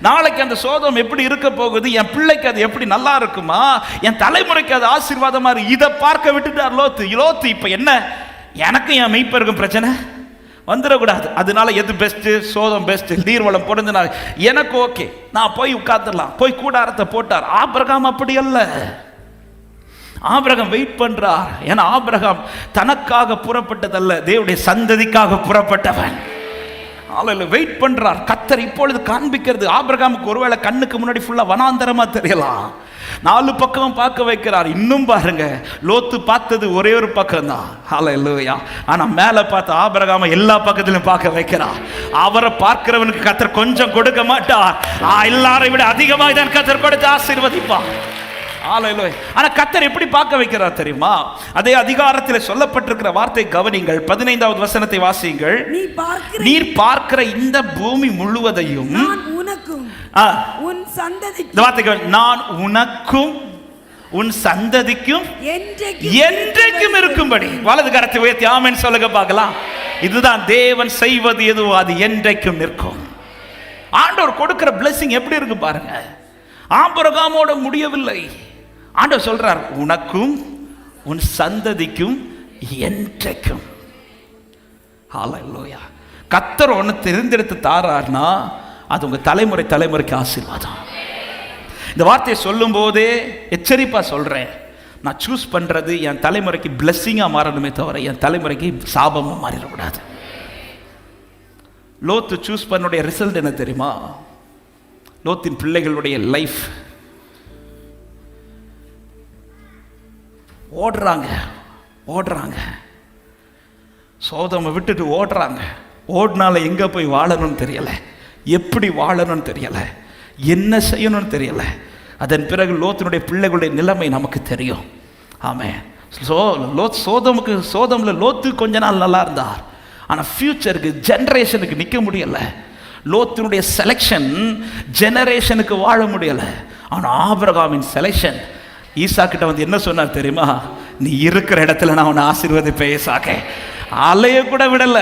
நாளைக்கு அந்த சோதம் எப்படி இருக்க போகுது, என் பிள்ளைக்கு அது எப்படி நல்லா இருக்குமா, என் தலைமுறைக்கு அது ஆசீர்வாதமா இருக்கு, இதை பார்க்க விட்டுட்டார் லோத்து. லோத்து இப்ப என்ன, எனக்கு என் மெய்ப்பருக்கும் பிரச்சனை வந்துடக்கூடாது. அதனால எது பெஸ்ட்? சோதம் பெஸ்ட். நீர்வளம் பொருந்தினா எனக்கு ஓகே, நான் போய் உட்கார்ந்துடலாம். போய் கூடாரத்தை போட்டார். ஆபிரகாம் அப்படி அல்ல. ஆபிரகாம் வெயிட் பண்றார். ஏன்னா ஆபிரகாம் தனக்காக புறப்பட்டதல்ல, தேவனுடைய சந்ததிக்காக புறப்பட்டவன். வெயிட் பண்றார். கர்த்தர் இப்பொழுது காண்பிக்கிறது. ஆபிரகாமுக்கு ஒருவேளை கண்ணுக்கு முன்னாடி ஃபுல்லா வனாந்தரமா தெரியலாம், 4 பக்கம் பார்க்க வைக்கிறார். இன்னும் பாருங்க, லோத்து பார்த்தது ஒரே ஒரு பக்கம் தான். ஹல்லேலூயா. ஆனா மேல பார்த்த ஆபிரகாமை எல்லா பக்கத்திலும் பார்க்க வைக்கிறார். அவரை பார்க்கிறவனுக்கு கர்த்தர் கொஞ்சம் கொடுக்க மாட்டார், எல்லாரை விட அதிகமாக தான் கர்த்தர் கொடுத்து ஆசீர்வதிப்பார். ஆனா கர்த்தர் எப்படி பார்க்க வைக்கிறார் தெரியுமா? அதே அதிகாரத்தில் சொல்லப்பட்டிருக்கிற வார்த்தை கவனிங்கள். 15வது வசனத்தை வாசியுங்கள். நீர் பார்க்கிற இந்த பூமி முழுவதையும் உன் சந்ததிக்கும், நான் உனக்கும் உன் சந்ததிக்கும் என்றைக்கும் இருக்கும்படி. வலது கரத்தை உயர்த்தி ஆமென் சொல்லுங்க பார்க்கலாம். இதுதான் தேவன் செய்வது எதுவோ அது என்றைக்கும் நிற்கும். ஆண்டவர் கொடுக்கிற blessing எப்படி இருக்கு பாருங்க. ஆபிரகாமோட முடியவில்லை. ஆண்டவர் சொல்றார், உனக்கும் உன் சந்ததிக்கும் என்றைக்கும். ஹல்லேலூயா. கர்த்தர் ஒன்னு தெரிந்தெடுத்து தாரார்னா அது உங்க தலைமுறை தலைமுறைக்கு ஆசீர்வாதம். இந்த வார்த்தையை சொல்லும் போதே எச்சரிப்பா சொல்றேன், நான் சூஸ் பண்றது என் தலைமுறைக்கு பிளெஸ்ஸிங்கா மாறணுமே தவிர என் தலைமுறைக்கு சாபமா மாறிடக்கூடாது. லோத்து சூஸ் பண்ணுடைய ரிசல்ட் என்ன தெரியுமா? லோத்தின் பிள்ளைகளுடைய லைஃப் ஓடுறாங்க, சோதமை விட்டுட்டு ஓடுறாங்க. ஓடினால எங்க போய் வாழணும்னு தெரியல, எப்படி வாழணும்னு தெரியல, என்ன செய்யணும்னு தெரியல. அதன் பிறகு லோத்தினுடைய பிள்ளைகளுடைய நிலைமை நமக்கு தெரியும். ஆமென். சோதம்ல லோத்து கொஞ்ச நாள் நல்லா இருந்தார், ஆனா ஃபியூச்சருக்கு ஜெனரேஷனுக்கு நிற்க முடியல. லோத்தினுடைய செலக்ஷன் ஜெனரேஷனுக்கு வாழ முடியல. ஆனா ஆபிரகாமின் செலக்ஷன், ஈசா கிட்ட வந்து என்ன சொன்னார் தெரியுமா? நீ இருக்கிற இடத்துல நான் உன்னை ஆசீர்வதிப்பேன் ஈசாக்கே. அலைய கூட விடல.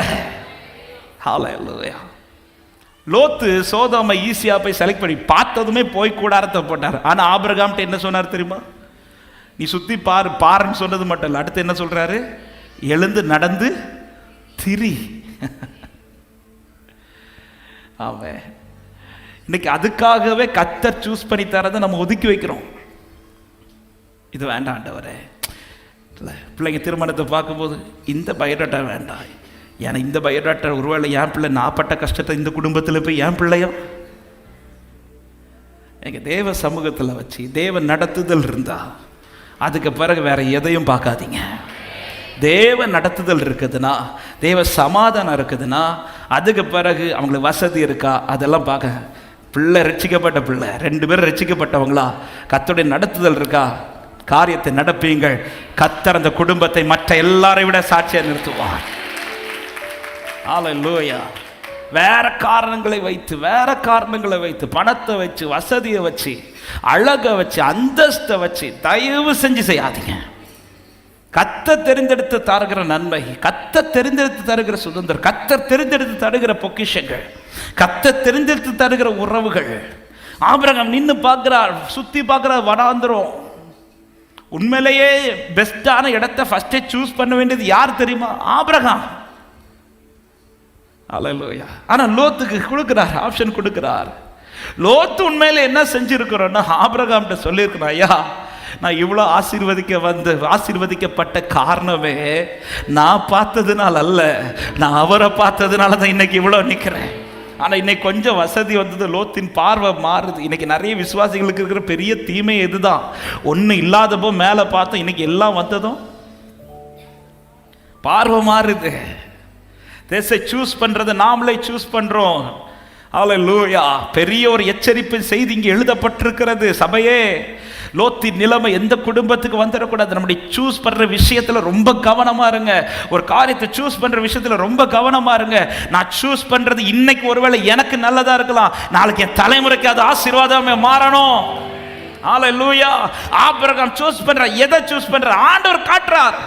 ஹல்லேலூயா. லோத்து சோதோமை ஈஸியா போய் செலக்ட் பண்ணி பார்த்ததுமே போய் கூடாரத்தை போட்டார். ஆனா ஆபிரகாம்கிட்ட என்ன சொன்னார் தெரியுமா? நீ சுத்தி பாருன்னு சொன்னது மட்டும் இல்லை, அடுத்து என்ன சொல்றாரு? எழுந்து நடந்து திரி. அவன் இன்னைக்கு அதுக்காகவே கர்த்தர் சூஸ் பண்ணி தரதை நம்ம ஒதுக்கி வைக்கிறோம். இது வேண்டாம் ஆண்டவரே. பிள்ளைங்க திருமணத்தை பார்க்கும்போது இந்த பயோடாட்டா வேண்டாம், ஏன்னா இந்த பயோடாட்டா ஒருவேளை என் பிள்ளை நான் பட்ட கஷ்டத்தை இந்த குடும்பத்தில் போய் என் பிள்ளையோ. எங்கள் தேவ சமூகத்தில் வச்சு தேவ நடத்துதல் இருந்தா அதுக்கு பிறகு வேற எதையும் பார்க்காதீங்க. தேவ நடத்துதல் இருக்குதுன்னா, தேவ சமாதானம் இருக்குதுன்னா, அதுக்கு பிறகு அவங்களுக்கு வசதி இருக்கா அதெல்லாம் பார்க்க. பிள்ளை ரட்சிக்கப்பட்ட பிள்ளை, 2 பேரும் ரட்சிக்கப்பட்டவங்களா, கர்த்தருடைய நடத்துதல் இருக்கா, காரியத்தை நடப்பீங்கள். கர்த்தர் அந்த குடும்பத்தை மற்ற எல்லாரை விட சாட்சியா நிறுத்துவார். ஹல்லேலூயா. வேற காரணங்களை வைத்து பணத்தை வச்சு, வசதியை வச்சு, அழகை வச்சு, அந்தஸ்தை வச்சு தயவு செஞ்சு செய்யாதீங்க. கர்த்தர் தெரிந்தெடுத்து தருகிற நன்மை, கர்த்தர் தெரிந்தெடுத்து தருகிற சுதந்திரம், கர்த்தர் தெரிந்தெடுத்து தருகிற பொக்கிஷங்கள், கர்த்தர் தெரிந்தெடுத்து தருகிற உறவுகள். ஆபிரகாம் நின்று பார்க்கிறார், சுத்தி பார்க்கிறார், வனாந்திரம். உண்மையிலேயே பெஸ்டான இடத்தை ஃபர்ஸ்டே சூஸ் பண்ண வேண்டியது யார் தெரியுமா? ஆபிரகாம். அல்லேலூயா. ஆனா லோத்துக்கு கொடுக்கிறார், ஆப்ஷன் கொடுக்கிறார். லோத்து உண்மையில என்ன செஞ்சிருக்கிறோன்னா, ஆபிரகாம்கிட்ட சொல்லியிருக்கிறோம், ஐயா நான் இவ்வளோ ஆசீர்வதிக்கப்பட்ட காரணமே நான் பார்த்ததுனால அல்ல, நான் அவரை பார்த்ததுனால தான் இன்னைக்கு இவ்வளோ நிற்கிறேன். ஆனால் இன்னைக்கு கொஞ்சம் வசதி வந்தது, லோத்தின் பார்வை மாறுது. இன்னைக்கு நிறைய விசுவாசிகளுக்கு இருக்கிற பெரிய தீமை இதுதான். ஒன்று இல்லாதப்போ மேலே பார்த்தோம், இன்னைக்கு எல்லாம் வந்ததும் பார்வை மாறுது. தேசை சூஸ் பண்றதை நாமளே சூஸ் பண்றோம். அல்லேலூயா. பெரிய ஒரு எச்சரிப்பு செய்தி இங்கே எழுதப்பட்டிருக்கிறது. சபையே, லோத்தின் நிலைமை எந்த குடும்பத்துக்கு வந்துடக்கூடாது. நம்முடைய சூஸ் பண்ற விஷயத்துல ரொம்ப கவனமா இருங்க. ஒரு காரியத்தை சூஸ் பண்ற விஷயத்துல ரொம்ப கவனமா இருங்க. நான் சூஸ் பண்றது இன்னைக்கு ஒருவேளை எனக்கு நல்லதா இருக்கலாம், நாளைக்கு என் தலைமுறைக்கு அது ஆசீர்வாதமே மாறணும். அல்லேலூயா. ஆபிரகாம் சூஸ் பண்ற, எதை சூஸ் பண்ற? ஆண்டவர் காட்டுறார்.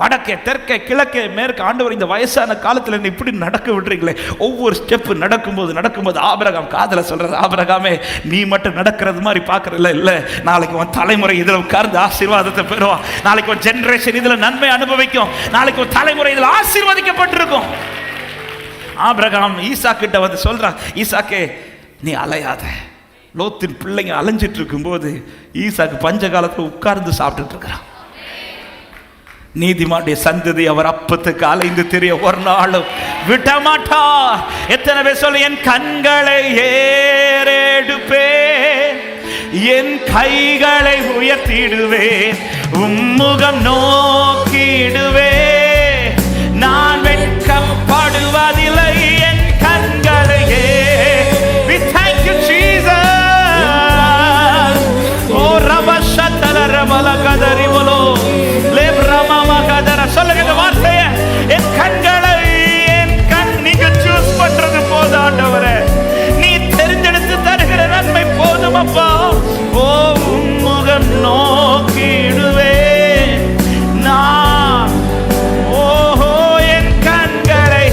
வடக்கே, தெற்கே, கிழக்கே, மேற்கு. ஆண்டவர் இந்த வயசான காலத்தில் என்ன இப்படி நடக்க விடுறீங்களே. ஒவ்வொரு ஸ்டெப்பு நடக்கும்போது ஆபிரகாம் காதல சொல்றாரு, ஆபிரகாமே நீ மட்டும் நடக்கிறது மாதிரி பார்க்கறல, இல்லை நாளைக்கு உன் தலைமுறை இதில் உட்கார்ந்து ஆசீர்வாதத்தை பெறுவான். நாளைக்கு ஒரு ஜெனரேஷன் இதில் நன்மை அனுபவிக்கும். நாளைக்கு ஒரு தலைமுறை இதில் ஆசீர்வதிக்கப்பட்டிருக்கும். ஆபிரகாம் ஈசாக்கிட்ட வந்து சொல்றான், ஈசாக்கே நீ அலையாத. லோத்தின் பிள்ளைங்க அலைஞ்சிட்டு இருக்கும்போது ஈசாக்கு பஞ்ச காலத்தில் உட்கார்ந்து சாப்பிட்டுட்டு இருக்கிறான். நீதிமானுடைய சந்ததி அவர் அப்பத்துக்கு அலைந்து தெரிய ஒரு நாளும் விடமாட்டா. எத்தனை பேர் சொல்ல, என் கண்களை ஏறெடுப்பேன், என் கைகளை உயர்த்திடுவேன், உம்முகம் நோக்கிடுவேன், நான் வெட்கப்படுவதில்லை, என் கண்களை we thank you Jesus. ஓ ரபஷதர ரபலகதரிவலோ சொல்லுங்க இந்த வார்த்தையை. என் கண்களை, நீங்க சூஸ் பண்றது போதும் ஆண்டவரே, நீ தெரிஞ்செடுத்து தருகிற நன்மை போதும் அப்பா. ஓ முகம் நோக்கிடுவேன் நான், ஓஹோ என் கண்களை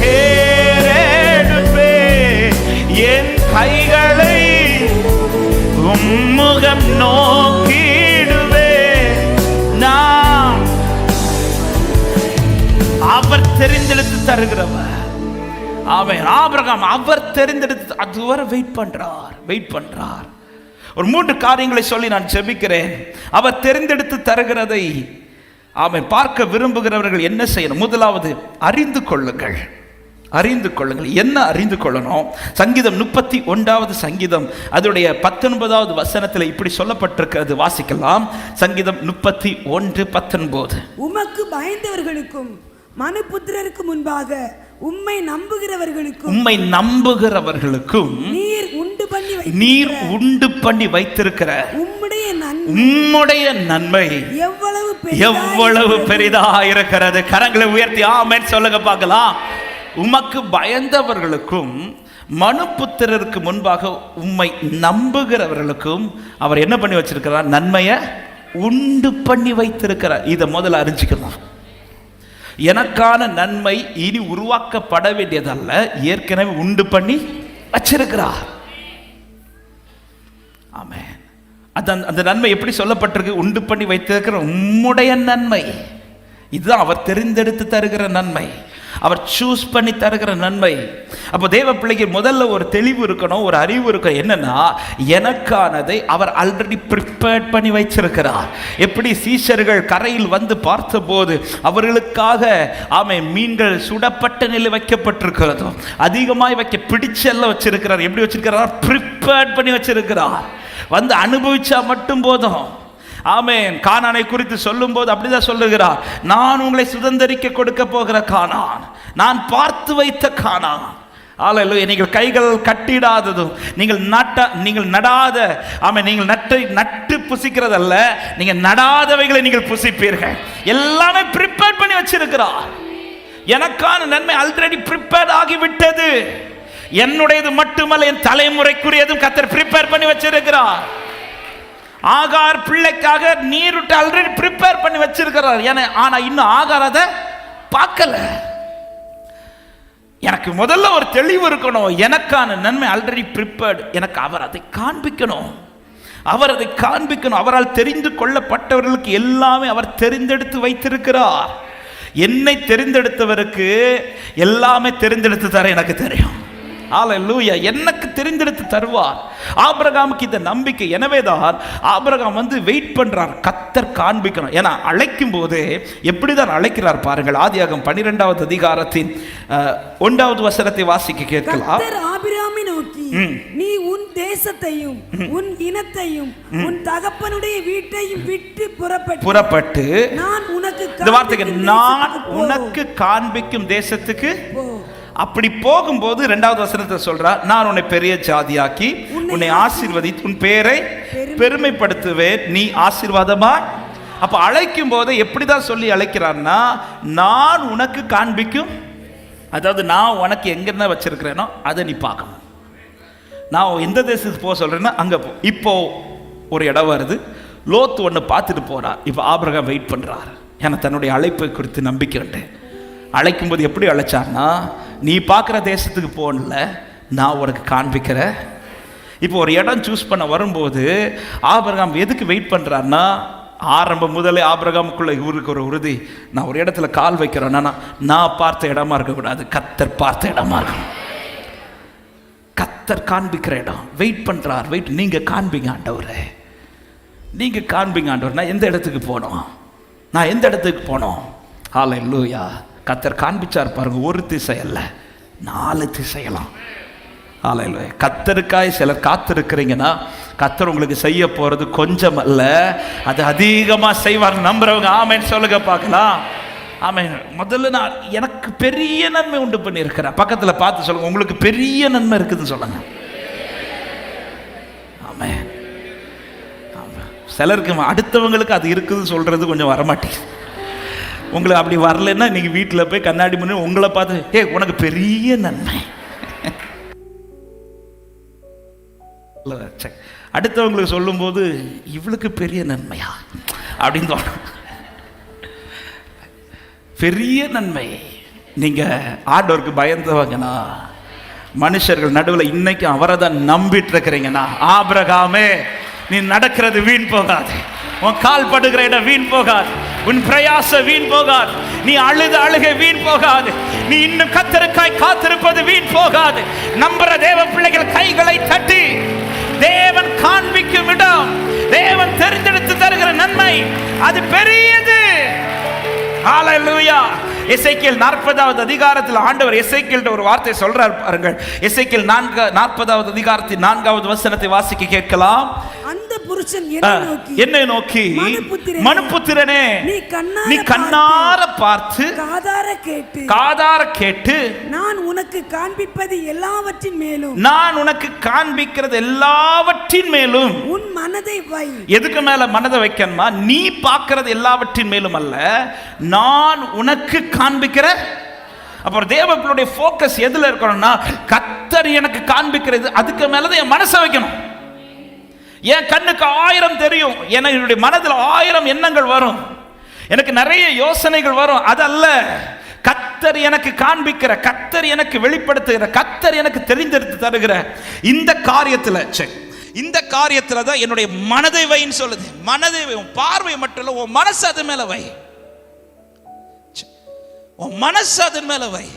ஏறெடுப்பேன், என் கைகளை உம்முகம் நோக்கிடுவேன் நான். அவர் தெரிந்தெடுத்து தருகிறவர். ஆமென். ஆபிரகாம் அவர் தெரிந்தெடுத்து அதுவரை வெயிட் பண்றார். ஒரு 3 காரியங்களை சொல்லி நான் ஜெபிக்கிறேன். அவர் தெரிந்தெடுத்து தருகிறதை ஆமென் பார்க்க விரும்புகிறவர்கள் என்ன செய்யணும்? முதலாவது அறிந்து கொள்ளுங்கள். என்ன அறிந்து கொள்ளணும்? சங்கீதம் 31வது சங்கீதம் அதோடைய 19வது வசனத்தில் இப்படி சொல்லப்பட்டிருக்கிறது. வாசிக்கலாம். சங்கீதம் 31:19. உமக்கு பயந்தவர்களுக்கும் மனுபுத்திரருக்கு முன்பாக உம்மை நம்புகிறவர்களுக்கும் நீர் உண்டு பண்ணி வைத்திருக்கிற உம்முடைய நன்மை எவ்வளவு பெரிதா இருக்கிறது. கரங்களை உயர்த்தி ஆமென் சொல்லுங்க பார்க்கலாம். உமக்கு பயந்தவர்களுக்கும் மனுபுத்திரருக்கு முன்பாக உம்மை நம்புகிறவர்களுக்கும் அவர் என்ன பண்ணி வச்சிருக்கிறார்? நன்மையை உண்டு பண்ணி வைத்திருக்கிறார். இதை முதல்ல அறிஞ்சிக்கணும். எனக்கான நன்மை இனி உருவாக்கப்பட வேண்டியதல்ல, ஏற்கனவே உண்டு பண்ணி வச்சிருக்கிறார். ஆமென். அந்த நன்மை எப்படி சொல்லப்பட்டிருக்கு? உண்டு பண்ணி வைத்திருக்கிற உம்முடைய நன்மை. இதுதான் அவர் தெரிந்தெடுத்து தருகிற நன்மை, அவர் சூஸ் பண்ணி தருகிற நன்மை. அப்போ தேவ பிள்ளைக்கு முதல்ல ஒரு தெளிவு இருக்கணும், ஒரு அறிவு இருக்கணும். என்னன்னா, எனக்கானதை அவர் ஆல்ரெடி ப்ரிப்பேர்ட் பண்ணி வைச்சிருக்கிறார். எப்படி சீஷர்கள் கரையில் வந்து பார்த்தபோது அவர்களுக்காக மீன்கள் சுடப்பட்ட நிலை வைக்கப்பட்டிருக்கிறதோ, அதிகமாய் பிடிச்செல்லாம் வச்சிருக்கிறார். எப்படி வச்சிருக்கிறார்? ப்ரிப்பேர்ட் பண்ணி வச்சிருக்கிறார். வந்து அனுபவிச்சா மட்டும் போதும். ஆமென். கானானை குறித்து சொல்லும் போது அப்படிதான் சொல்லுகிறார், நான் உங்களை சுதந்தரிக்க கொடுக்க போகிற கானான், நான் பார்த்து வைத்த கானான். அல்லேலூயா. நீங்கள் கைகள் கட்டிடாததும், நீங்கள் நடாத, ஆமென், நீங்கள் நட்டு புசிக்கிறதல்ல, நீங்கள் நடாதவைகளை நீங்கள் புசிப்பீர்கள். எல்லாமே ப்ரிப்பேர் பண்ணி வச்சிருக்கிறார். எனக்கான நன்மை ஆல்ரெடி ப்ரிப்பேர் ஆகிவிட்டது. என்னுடையது மட்டுமல்ல, என் தலைமுறைக்குரியதும் கர்த்தர் ப்ரிப்பேர் பண்ணி வச்சிருக்கிறார். ஆகார் பிள்ளைக்காக நீருட்டு ஆல்ரெடி ப்ரிப்பேர் பண்ணி வச்சிருக்கிறார். ஆனா இன்னும் ஆகார் அதை பார்க்கல. எனக்கு முதல்ல ஒரு தெளிவு இருக்கணும், எனக்கான நன்மை ஆல்ரெடி ப்ரிப்பேர்டு, எனக்கு அவர் அதை காண்பிக்கணும், அவர் அதை காண்பிக்கணும். அவரால் தெரிந்து கொள்ளப்பட்டவர்களுக்கு எல்லாமே அவர் தெரிந்தெடுத்து வைத்திருக்கிறார். என்னை தெரிந்தெடுத்தவருக்கு எல்லாமே தெரிந்தெடுத்து தர எனக்கு தெரியும். ஹல்லேலூயா. எனக்கு தெரிந்தெடுத்து தருவார். ஆபிரகாமுக்கு இந்த நம்பிக்கை. எனவேதான் ஆபிரகாம் வெயிட் பண்றார், கர்த்தர் காண்பிக்கணும். ஏன்னா அழைக்கும் போது எப்படிதான் அழைக்கிறார் பாருங்கள். ஆதியாகமம் 12வது அதிகாரத்தின் 1வது வசனத்தை வாசிக்க கேட்கலாம். கர்த்தர் ஆபிரகாமை நோக்கி, நீ உன் தேசத்தையும் உன் இனத்தையும் உன் தகப்பனுடைய வீட்டையும் விட்டு புறப்பட்டு நான் உனக்கு இந்த வார்த்தைக்கு நான் உனக்கு காண்பிக்கும் தேசத்துக்கு. அப்படி போகும்போது 2வது வசனத்தை சொல்றார், நான் உன்னை பெரிய ஜாதியாக்கி உன்னை ஆசீர்வதித்து உன் பேரை பெருமைப்படுத்துவேன், நீ ஆசீர்வாதமா. அப்ப அழைக்கும் போது எப்படிதான் சொல்லி அழைக்கிறான்னா, நான் உனக்கு காண்பிக்கும், அதாவது நான் உனக்கு எங்க வச்சிருக்கிறேனோ அதை நீ பார்க்கணும். நான் எந்த தேசத்துக்கு போக சொல்றேன்னா அங்க போ. இப்போ ஒரு இடம் வருது, லோத்து ஒன்று பார்த்துட்டு போறார். இப்போ ஆபிரகாம் வெயிட் பண்றார், ஏன்னா தன்னுடைய அழைப்பை குறித்து நம்பிக்கை உண்டு. அழைக்கும் போது எப்படி அழைச்சார்னா, நீ பார்க்குற தேசத்துக்கு போகல, நான் உனக்கு காண்பிக்கிற. இப்போ ஒரு இடம் சூஸ் பண்ண வரும்போது ஆபிரகாம் எதுக்கு வெயிட் பண்ணுறாருன்னா, ஆரம்பம் முதலே ஆபிரகாமுக்குள்ள இவருக்கு ஒரு உறுதி, நான் ஒரு இடத்துல கால் வைக்கிறேன்னா நான் பார்த்த இடமா இருக்கக்கூடாது, கர்த்தர் பார்த்த இடமா இருக்கணும். கர்த்தர் காண்பிக்கிற இடம். வெயிட் பண்ணுறார். வெயிட். நீங்கள் காண்பிங்க ஆண்டவரே, நீங்கள் காண்பிங்க ஆண்டவர். நான் எந்த இடத்துக்கு போனோம், நான் எந்த இடத்துக்கு போனோம். ஹல்லேலூயா. கர்த்தர் காண்பிச்சார் பாருங்க. ஒரு திசை அல்ல, 4 திசையெல்லாம். ஹல்லேலூயா. கர்த்தருக்காய் சிலர் காத்திருக்கிறீங்கன்னா, கர்த்தர் உங்களுக்கு செய்ய போறது கொஞ்சம் அல்ல, அது அதிகமா செய்வார். நம்புறவங்க ஆமென் சொல்லுங்க பார்க்கலாம். ஆமென். முதல்ல நான் எனக்கு பெரிய நன்மை உண்டு பண்ணியிருக்கிறேன். பக்கத்துல பார்த்து சொல்லுங்க, உங்களுக்கு பெரிய நன்மை இருக்குதுன்னு சொல்லுங்க. ஆமென். சிலருக்கு அடுத்தவங்களுக்கு அது இருக்குதுன்னு சொல்றது கொஞ்சம் வரமாட்டேங்குது. உங்களுக்கு அப்படி வரலன்னா நீங்க வீட்டில் போய் கண்ணாடி முன்னாடி உங்களை பார்த்து, உனக்கு பெரிய நன்மை. அடுத்தவங்களுக்கு சொல்லும் போது இவளுக்கு பெரிய நன்மையா அப்படின்னு தோணும். பெரிய நன்மை. நீங்க ஆண்டவருக்கு பயந்தவங்கன்னா, மனுஷர்கள் நடுவில் இன்னைக்கு அவரை தான் நம்பிட்டு இருக்கிறீங்கன்னா, ஆபிரகாமே நீ நடக்கிறது வீண் போகாது, உன் கால் படுகிற இடம் வீண் போகாது, உன் பிரயாச வீண் போகாது, நீ அழுத அழுகை வீண் போகாது, நீ இன்னும் கர்த்தருக்காய் காத்திருப்பது வீண் போகாது. நம்புற தேவ பிள்ளைகள் கைகளை தட்டி, தேவன் காண்பிக்கும் இடம், தேவன் தெரிந்தெடுத்து தருகிற நன்மை அது பெரியது. ஹல்லேலூயா. எசேக்கியேல் 40வது அதிகாரத்தில் ஆண்டவர் எசேக்கியேல்ட்ட ஒரு வார்த்தை சொல்றார் பாருங்கள். எசேக்கியேல் 40வது அதிகாரத்தின் 4வது வசனத்தை வாசிக்க கேட்கலாம். அந்த புருஷன் என்னை நோக்கி, மனுபுத்திரனே, நீ கண்ணார பார்த்து காதார கேட்டு நான் உனக்கு காண்பிப்பது எல்லாவற்றின் மேலும், நான் உனக்கு காண்பிக்கிறது எல்லாவற்றின் மேலும் உன் மனதை வை. எதுக்கு மேல மனதை வைக்கணுமா? நீ பார்க்கிறது எல்லாவற்றின் மேலும் அல்ல, நான் உனக்கு காண்பிக்கிற. அப்புறம் தேவனுடைய ஃபோக்கஸ் எதுல இருக்கணும்னா, கர்த்தர் எனக்கு காண்பிக்கிறது, அதுக்கு மேலதான் என் மனசை வைக்கணும். என் கண்ணுக்கு 1000 தெரியும், என்னுடைய மனதில் 1000 எண்ணங்கள் வரும், எனக்கு நிறைய யோசனைகள் வரும். அதல்ல, கர்த்தர் எனக்கு காண்பிக்கிற, கர்த்தர் எனக்கு வெளிப்படுத்துகிற, கர்த்தர் எனக்கு தெரிந்தெடுத்து தருகிற இந்த காரியத்துல தான் என்னுடைய மனதை வைன்னு சொல்லுது. மனதை வை. உன் பார்வை மட்டும் இல்ல, உன் மனசு அது மேல வை. உன் மனசு அதன் மேல வை.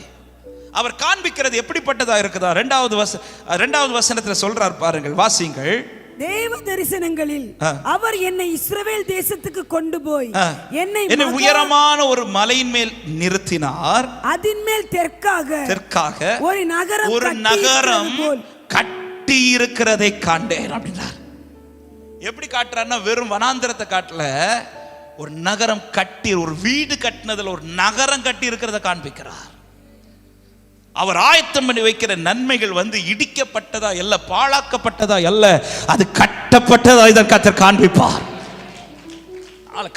அவர் காண்பிக்கிறது எப்படிப்பட்டதா இருக்குதா? 2வது வசனத்துல சொல்றார் பாருங்கள், வாசிங்கள். தேவ தரிசனங்களில் அவர் என்னை இஸ்ரவேல் தேசத்துக்கு கொண்டு போய் என்னை உயரமான ஒரு மலையின் மேல் நிறுத்தினார். அதன் மேல் தெற்காக ஒரு நகரம் கட்டி இருக்கிறதை காண்டேன் அப்படின்றார். எப்படி காட்டுறாருன்னா, வெறும் வனாந்திரத்தை காட்டல, ஒரு நகரம் கட்டி, ஒரு வீடு கட்டினதுல ஒரு நகரம் கட்டி இருக்கிறத காண்பிக்கிறார். அவர் ஆயத்தம் பண்ணி வைக்கிற நன்மைகள் இடிக்கப்பட்டதா அல்ல, பாழாக்கப்பட்டதா அல்ல, அது கட்டப்பட்டதா. இதை கர்த்தர் காண்பிப்பார்.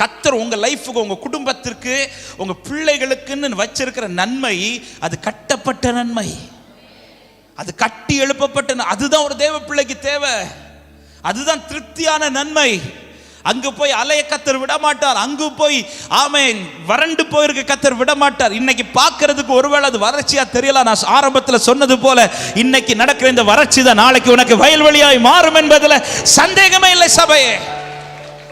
கர்த்தர் உங்க லைஃபுக்கு, உங்க குடும்பத்திற்கு, உங்க பிள்ளைகளுக்குன்னு வச்சிருக்கிற நன்மை அது கட்டப்பட்ட நன்மை, அது கட்டி எழுப்பப்பட்ட. அதுதான் ஒரு தேவ பிள்ளைக்கு தேவை. அதுதான் திருப்தியான நன்மை. அங்கு போய் அலைய கத்தர் விட மாட்டார். அங்கு போய் ஆமென் வறண்டு போயிருக்க கத்தர் விட மாட்டார். இன்னைக்கு பார்க்கிறதுக்கு ஒருவேளை அது வறட்சியா தெரியல. நான் ஆரம்பத்தில் சொன்னது போல இன்னைக்கு நடக்கிற இந்த வறட்சி தான் நாளைக்கு உனக்கு வயல்வெளியாய் மாறும் என்பதில் சந்தேகமே இல்லை சபையே.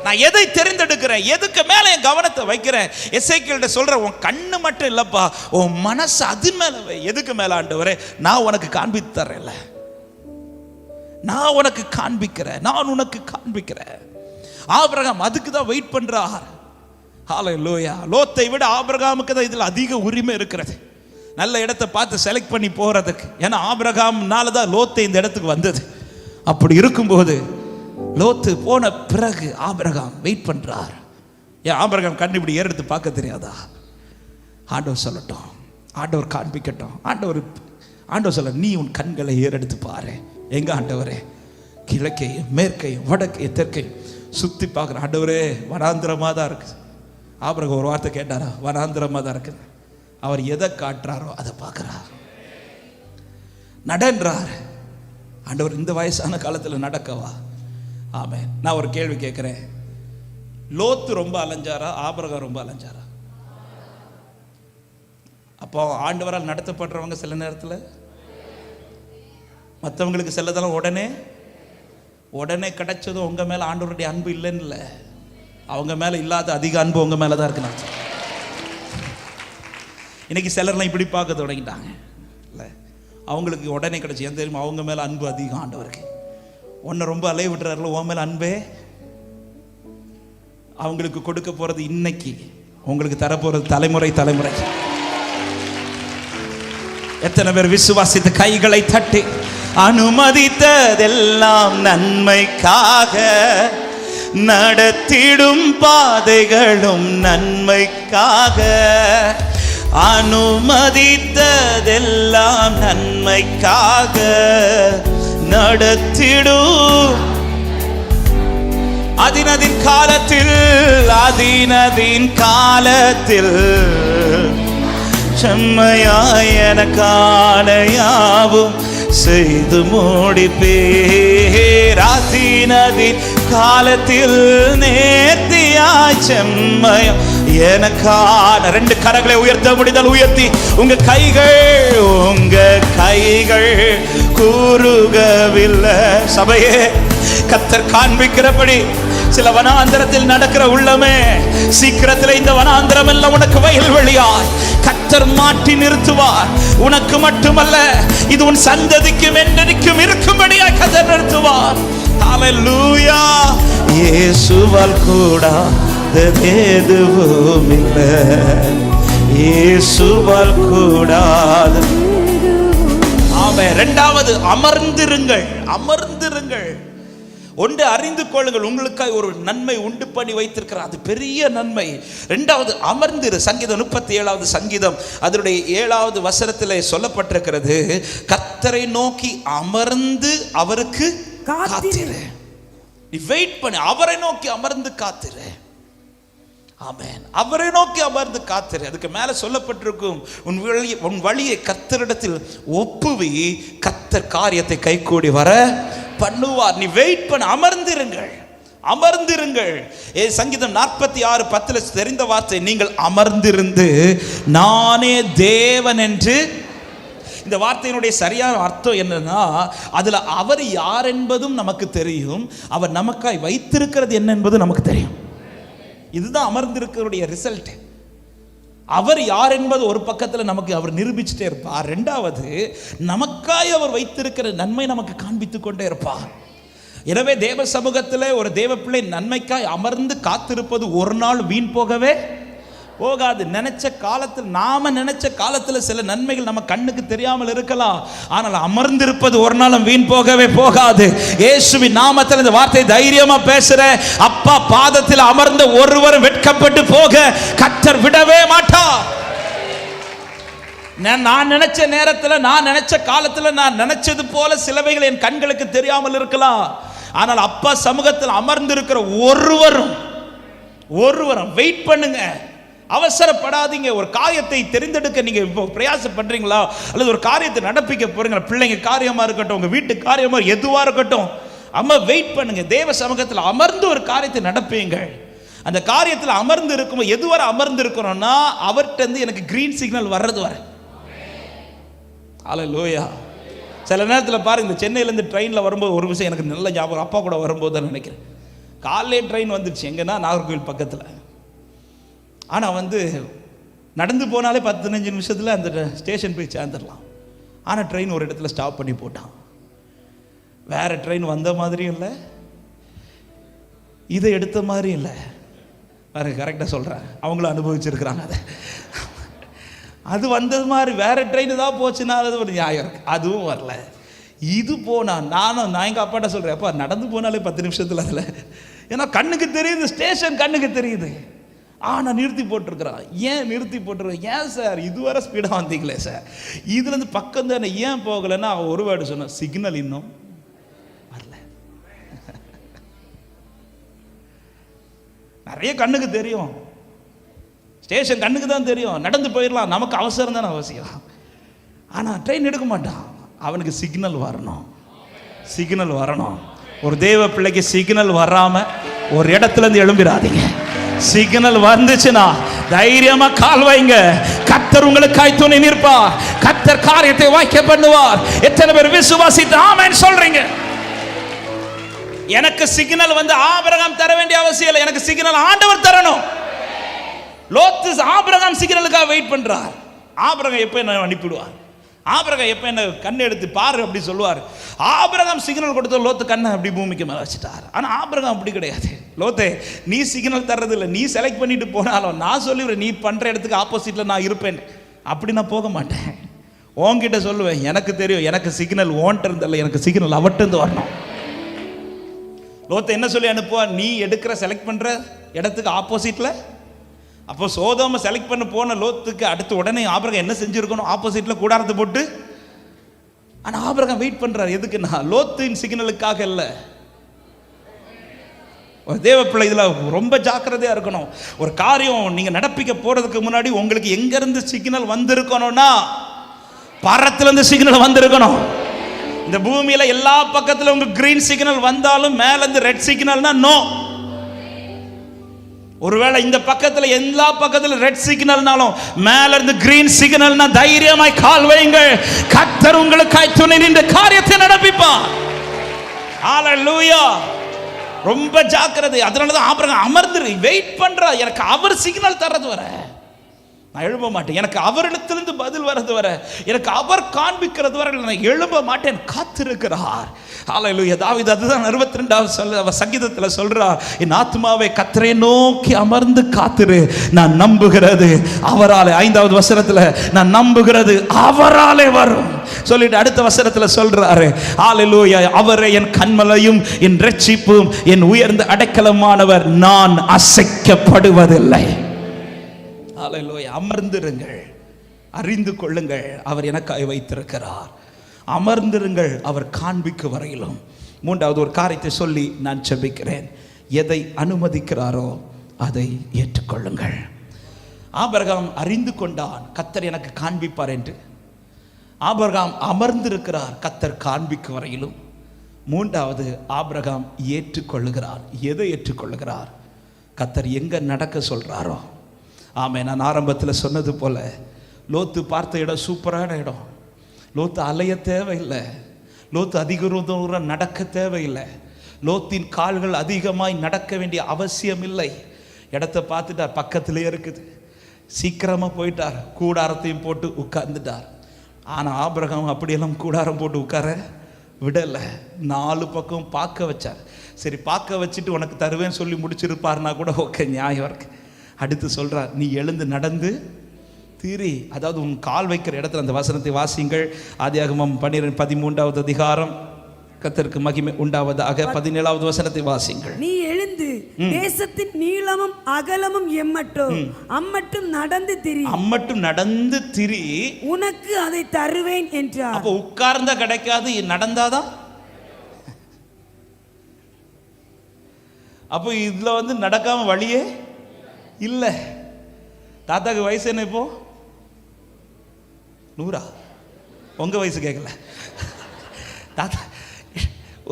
நான் எதை தெரிந்தெடுக்கிறேன், எதுக்கு மேல என் கவனத்தை வைக்கிறேன். எசேக்கியேல்கிட்ட சொல்றேன், உன் கண்ணு மட்டும் இல்லப்பா, உன் மனசு அது மேல வை. எதுக்கு மேல ஆண்டவரே? நான் உனக்கு காண்பித்து தரேன்ல, நான் உனக்கு காண்பிக்கிறேன், நான் உனக்கு காண்பிக்கிறேன். ஆபிரகாம் அதுக்கு தான் வெயிட் பண்றார். ஹல்லேலூயா. லோத்தை விட ஆபிரகாமுக்கு தான் இதுல அதிக உரிமை இருக்கிறது, நல்ல இடத்தை பார்த்து செலக்ட் பண்ணி போறதுக்கு. ஏன்னா ஆபிரகாம்னால தான் லோத்தை இந்த இடத்துக்கு வந்தது. அப்படி இருக்கும்போது லோத்து போன பிறகு ஆபிரகாம் வெயிட் பண்றார். ஏன் ஆபிரகாம் கண்ணு இப்படி ஏறெடுத்து பார்க்க தெரியாதா? ஆண்டவர் சொல்லட்டும், ஆண்டவர் காண்பிக்கட்டும். ஆண்டவர் சொல்ல, நீ உன் கண்களை ஏறெடுத்து பாரு. எங்க ஆண்டவரே? கிழக்கையும் மேற்கையும் வடக்கையும் தெற்கையும் சுத்தி பார்க்குற. ஆண்டவரே வனாந்திரமாக தான் இருக்குது. ஆபிரகாம் ஒரு வார்த்தை கேட்டாரா? வனாந்திரமாக தான் இருக்குது. அவர் எதை காட்டுறாரோ அதை பார்க்குறார். நடன்றார். ஆண்டவர் இந்த வயசான காலத்தில் நடக்கவா? ஆமென். நான் ஒரு கேள்வி கேட்குறேன், லோத்து ரொம்ப அலைஞ்சாரா, ஆபிரகாம் ரொம்ப அலைஞ்சாரா? அப்போ ஆண்டவரால் நடத்தப்படுறவங்க சில நேரத்தில் மற்றவங்களுக்கு செல்லதெல்லாம் உடனே கிடைச்சதும் உங்க மேல ஆண்டவருடைய அன்பு இல்லைன்னு இல்லை, அவங்க மேல இல்லாத அதிக அன்பு உங்க மேல தான் இருக்குன்னு. இன்னைக்கு சிலர்லாம் இப்படி பார்க்க தொடங்கிட்டாங்க இல்லை, அவங்களுக்கு உடனே கிடைச்சி. ஏன் தெரியுமா? அவங்க மேல அன்பு அதிகம் ஆண்டவருக்கு. உன்னை ரொம்ப அலைய விட்டுறாருல, உன் மேல அன்பே. அவங்களுக்கு கொடுக்க போறது இன்னைக்கு, உங்களுக்கு தரப்போறது தலைமுறை. எத்தனை பேர் விசுவாசித்து கைகளை தட்டி, அனுமதித்ததெல்லாம் நன்மைக்காக, நடத்திடும் பாதைகளும் நன்மைக்காக, அனுமதித்ததெல்லாம் நன்மைக்காக, நடத்திடும் அதினதின் காலத்தில் செம்மையாய் எனக்கான யாவும் செய்து முடிப்பேர். அதினதின் காலத்தில் நேர்த்தியாய் செம்மையா எனக்கான. ரெண்டு கரங்களை உயர்த்த முடிந்தால் உயர்த்தி, உங்க கைகள் கூறுகவில்லை. சபையே, கர்த்தர் காண்பிக்கிறபடி சில வனாந்தரத்தில் நடக்கிற உள்ளமே, சீக்கிரத்தில் இந்த வனாந்தரம் எல்லாம் உனக்கு வயல்வெளியாய் கர்த்தர் மாற்றி நிறுத்துவார். உனக்கு மட்டுமல்ல, இது உன் சந்ததிக்கும் என்றென்றைக்கும் இருக்கும்படியாய் கர்த்தர் நிறுத்துவார். ஹல்லேலூயா. இயேசுவால் கூடாதது எதுவும் இல்லை, இயேசுவால் கூடாதது. ஆமென். இரண்டாவது, அமர்ந்திருங்கள். ஒன்று அறிந்து கொள்ளுங்கள், உங்களுக்காக ஒரு நன்மை உண்டு பண்ணி வைத்திருக்கிறார், அது பெரிய நன்மை. இரண்டாவது, அமர்ந்திரு. சங்கீதம் 37வது சங்கீதம் அதனுடைய 7வது வசனத்திலே சொல்லப்பட்டிருக்கிறது, கர்த்தரை நோக்கி அமர்ந்து அவருக்கு காத்திரு. நீ வெயிட் பண்ணு, அவரை நோக்கி அமர்ந்து காத்திரு. ஆமென். அவரை நோக்கி அமர்ந்து காத்திரு. அதுக்கு மேல சொல்லப்பட்டிருக்கும், உன் வழியை கர்த்தரிடத்தில் ஒப்புவி, கர்த்தர் காரியத்தை கைகூடி வர பண்ணுவார். நீ வெயிட் பண்ண, அமர்ந்திருங்கள். சங்கீதம் 46:10 தெரிந்த வார்த்தை, நீங்கள் அமர்ந்திருந்து நானே தேவன் என்று. இந்த வார்த்தையினுடைய சரியான அர்த்தம் என்னன்னா, அதுல அவர் யார் என்பதும் நமக்கு தெரியும், அவர் நமக்காய் வைத்திருக்கிறது என்ன என்பது நமக்கு தெரியும். இதுதான் அமர்ந்திருக்கிறதுடைய ரிசல்ட். அவர் யார் என்பது ஒரு பக்கத்தில் நமக்கு அவர் நிரூபிச்சுட்டே இருப்பார். இரண்டாவது, நமக்காய் அவர் வைத்திருக்கிற நன்மை நமக்கு காண்பித்துக் கொண்டே இருப்பார். எனவே தேவ சமூகத்தில் ஒரு தேவ பிள்ளை நன்மைக்காய் அமர்ந்து காத்திருப்பது ஒரு நாள் வீண் போகவே போகாது. நாம நினைச்ச காலத்தில் சில நன்மைகள் நம்ம கண்ணுக்கு தெரியாமல் இருக்கலாம், ஆனால் அமர்ந்திருப்பது ஒரு நாளும் வீண் போகவே போகாது. இயேசுவின் நாமத்தில் இந்த வார்த்தை தைரியமா பேசுற, அப்பா பாதத்தில் அமர்ந்த ஒருவரும் வெட்கப்பட்டு போக கர்த்தர் விடவே மாட்டார். நான் நினைச்ச நேரத்தில், நான் நினைச்ச காலத்தில், நான் நினைச்சது போல சிலவைகள் என் கண்களுக்கு தெரியாமல் இருக்கலாம், ஆனால் அப்பா சமூகத்தில் அமர்ந்திருக்கிற ஒருவரும் வெயிட் பண்ணுங்க, அவசரப்படாதீங்க. ஒரு காரியத்தை தெரிந்தெடுக்க நீங்க பிரயாசம் பண்றீங்களா, அல்லது ஒரு காரியத்தை நடப்பிக்க போறீங்களா, பிள்ளைங்க காரியமா இருக்கட்டும், உங்க வீட்டு காரியமா எதுவா இருக்கட்டும், அம்மா வெயிட் பண்ணுங்க. தேவ சமூகத்தில் அமர்ந்து ஒரு காரியத்தை நடப்பீங்கள். அந்த காரியத்தில் அமர்ந்து இருக்கும் எதுவரை அமர்ந்து இருக்கணும்னா அவர்கிட்ட இருந்து எனக்கு கிரீன் சிக்னல் வர்றது வர. ஹல்லேலூயா. சில நேரத்தில் பாருங்க, இந்த சென்னையிலேருந்து ட்ரெயினில் வரும்போது ஒரு விஷயம் எனக்கு நல்ல ஞாபகம். அப்பா கூட வரும்போது தான் நினைக்கிறேன். காலையிலே ட்ரெயின் வந்துடுச்சு, எங்கன்னா நாகர்கோவில் பக்கத்தில். ஆனால் நடந்து போனாலே 15 நிமிஷத்தில் அந்த ஸ்டேஷன் போய் சேர்ந்துடலாம். ஆனால் ட்ரெயின் ஒரு இடத்துல ஸ்டாப் பண்ணி போட்டான். வேறு ட்ரெயின் வந்த மாதிரியும் இல்லை, இதை எடுத்த மாதிரியும் இல்லை. வேறு கரெக்டாக சொல்கிறேன், அவங்களும் அனுபவிச்சிருக்கிறாங்க. அது வந்தது மாதிரி வேறு ட்ரெயின் தான் போச்சுன்னா அது ஒரு நியாயம் இருக்குது. அதுவும் வரல. இது போனால் நான் எங்கள் அப்பாட்ட சொல்கிறேன், அப்பா நடந்து போனாலே 10 நிமிஷத்தில் அதில், ஏன்னா கண்ணுக்கு தெரியுது, ஸ்டேஷன் கண்ணுக்கு தெரியுது. நான் நிறுத்தி போட்டிருக்கிறான். ஏன் நிறுத்தி போட்டிருக்கேன்? ஏன் சார் இதுவரை ஸ்பீடாக வந்தீங்களே சார், இதுலேருந்து பக்கம் தானே, ஏன் போகலைன்னா அவன் ஒரு வேர்டு சொன்னான், சிக்னல் இன்னும் வரல. நிறைய கண்ணுக்கு தெரியும், ஸ்டேஷன் கண்ணுக்கு தான் தெரியும், நடந்து போயிடலாம், நமக்கு அவசரம் தானே அவசியம். ஆனால் ட்ரெயின் எடுக்க மாட்டான், அவனுக்கு சிக்னல் வரணும், சிக்னல் வரணும். ஒரு தேவ பிள்ளைக்கு சிக்னல் வராமல் ஒரு இடத்துல இருந்து எழும்பிடாதீங்க. சிக்னல் வந்துச்சுன்னா தைரியமா கால் வைங்க. கர்த்தர் உங்களுக்காய் துணை நிற்பார். கர்த்தர் காரியத்தை வாய்க்க பண்ணுவார். எத்தனை பேர் விசுவாசித்து ஆமென் சொல்றீங்க? எனக்கு சிக்னல் ஆபிரகாம் தர வேண்டிய அவசியம் இல்லை, எனக்கு சிக்னல் ஆண்டவர் தரணும். லோத்து ஆபிரகாம் சிக்னலுக்காக வெயிட் பண்றார். ஆபிரகாம் எப்ப என்ன அனுப்பிடுவார்? ஆபிரகாம் எப்ப என்ன கண்ணை எடுத்து பாரு அப்படி சொல்லுவார். ஆபிரகாம் சிக்னல் கொடுத்த லோத்து கண்ணை அப்படி பூமிக்கு மேலே வச்சுட்டார். ஆனால் ஆபிரகாம் அப்படி கிடையாது. லோத்தே, நீ சிக்னல் தர்றது இல்லை, நீ செலக்ட் பண்ணிட்டு போனாலும் நான் சொல்லிடுறேன், நீ பண்ற இடத்துக்கு ஆப்போசிட்ல நான் இருப்பேன். அப்படி நான் போக மாட்டேன். உன்கிட்ட சொல்லுவேன், எனக்கு தெரியும், எனக்கு சிக்னல் ஓன்ட்டு இருந்தல்ல, எனக்கு சிக்னல் அவட்டு இருந்து வரணும். லோத்தை என்ன சொல்லி அனுப்புவார்? நீ எடுக்கிற செலக்ட் பண்ற இடத்துக்கு ஆப்போசிட்ல. அப்போ சோதோம செலக்ட் பண்ண போன லோத்துக்கு அடுத்து உடனே ஆபிரகாம் என்ன செஞ்சிருக்கணும்? ஆப்போசிட்ல கூடாரத்தை போட்டு. ஆனால் ஆபிரகாம் வெயிட் பண்றாரு. எதுக்குன்னா லோத்தின் சிக்னலுக்காக இல்லை. ஒரு தேவ பிள்ளை இதுல ரொம்ப ஜாக்கிரதையா இருக்கணும். ஒரு காரியம் நீங்க நடப்பிக்க போறதுக்கு முன்னாடி உங்களுக்கு எங்க இருந்து சிக்னல் வந்திருக்கணும்னா பரத்துல இருந்து சிக்னல் வந்திருக்கணும். இந்த பூமியில எல்லா பக்கத்துல உங்களுக்கு கிரீன் சிக்னல் வந்தாலும் மேல இருந்து ரெட் சிக்னல்னா நோ. ஒருவேளை இந்த பக்கத்துல எல்லா பக்கத்துல ரெட் சிக்னல்னாலும் மேல இருந்து கிரீன் சிக்னல்னா தைரியமாய் கால் வையுங்கள். கர்த்தர் உங்களுக்காய் துணை நின்று காரியத்தை நடப்பிப்பார். ஹல்லேலூயா. ரொம்ப ஜாக்கிரதை. அதனாலதான் ஆபிரகாம் அமர்ந்து வெயிட் பண்றா. எனக்கு அவர் சிக்னல் தர்றது வர நான் எழும்ப மாட்டேன். எனக்கு அவரிடத்திலிருந்து பதில் வர்றது வர, எனக்கு அவர் காண்பிக்கிறது வரை நான் எழும்ப மாட்டேன். காத்திருக்கிறார். ஹல்லேலூயா. தாவீது அதுதான் 62வது சங்கீதத்தில் சொல்றார், என் ஆத்துமாவை கர்த்தரை நோக்கி அமர்ந்து காத்திரு, நான் நம்புகிறது அவராலே. 5வது வசனத்தில் நான் நம்புகிறது அவராலே வரும் சொல்லிட்டு அடுத்த வசனத்தில் சொல்றாரு, ஹல்லேலூயா, அவரே என் கன்மலையும் என் இரட்சிப்பும் என் உயர்ந்த அடைக்கலமானவர், நான் அசைக்கப்படுவதில்லை. ஹல்லேலூயா. அமர்ந்திருங்கள், அறிந்து கொள்ளுங்கள் அவர் எனக்காய் வைத்திருக்கிறார். அமர்ந்திருங்கள் அவர் காண்பிக்கு வரையிலும். 3வது ஒரு காரியத்தை சொல்லி நான் ஜெபிக்கிறேன். எதை அனுமதிக்கிறாரோ அதை ஏற்றுக்கொள்ளுங்கள். ஆபிரகாம் அறிந்து கொண்டான், கர்த்தர் எனக்கு காண்பிப்பார் என்று. ஆபிரகாம் அமர்ந்திருக்கிறார், கர்த்தர் காண்பிக்கு வரையிலும். 3வது ஆபிரகாம் ஏற்றுக்கொள்ளுகிறார். எதை ஏற்றுக்கொள்ளுகிறார்? கர்த்தர் எங்க நடக்க சொல்றாரோ. ஆமே. நான் ஆரம்பத்தில் சொன்னது போல லோத்து பார்த்த இடம் சூப்பரான இடம். லோத்து அலைய தேவையில்லை, லோத்து அதிக தூரம் நடக்க தேவையில்லை, லோத்தின் கால்கள் அதிகமாய் நடக்க வேண்டிய அவசியம் இல்லை. இடத்தை பார்த்துட்டார், பக்கத்திலே இருக்குது, சீக்கிரமாக போயிட்டார், கூடாரத்தையும் போட்டு உட்கார்ந்துட்டார். ஆனால் ஆபிரகாம் அப்படியெல்லாம் கூடாரம் போட்டு உட்கார விடலை. 4 பக்கம் பார்க்க வச்சார். சரி, பார்க்க வச்சுட்டு உனக்கு தருவேன்னு சொல்லி முடிச்சிருப்பார்னா கூட ஓகே, நியாயம் இருக்கு. அடுத்து சொல்றார், நீ எழுந்து நடந்து தீரி. அதாவது உன் கால் வைக்கிற இடத்துல அந்த வசனத்தை வாசிங்கள். ஆதியாகமம் 13வது அதிகாரம். கர்த்தருக்கு மகிமை உண்டாவதாக. 17வது வசனத்தை வாசிங்கள். நீ எழுந்து தேசத்தின் நீளமும் அகலமும் அம்மட்டும் நடந்து திரி. அம்மட்டும் நடந்து திரி, உனக்கு அதை தருவேன் என்றார். அப்போ உட்கார்ந்தா கிடைக்காது, நடந்தாதான். அப்போ இதுல நடக்காம வழியே இல்லை. தாத்தாக்கு வயசு என்ன இப்போ? 100? உங்க வயசு கேட்கல. தாத்தா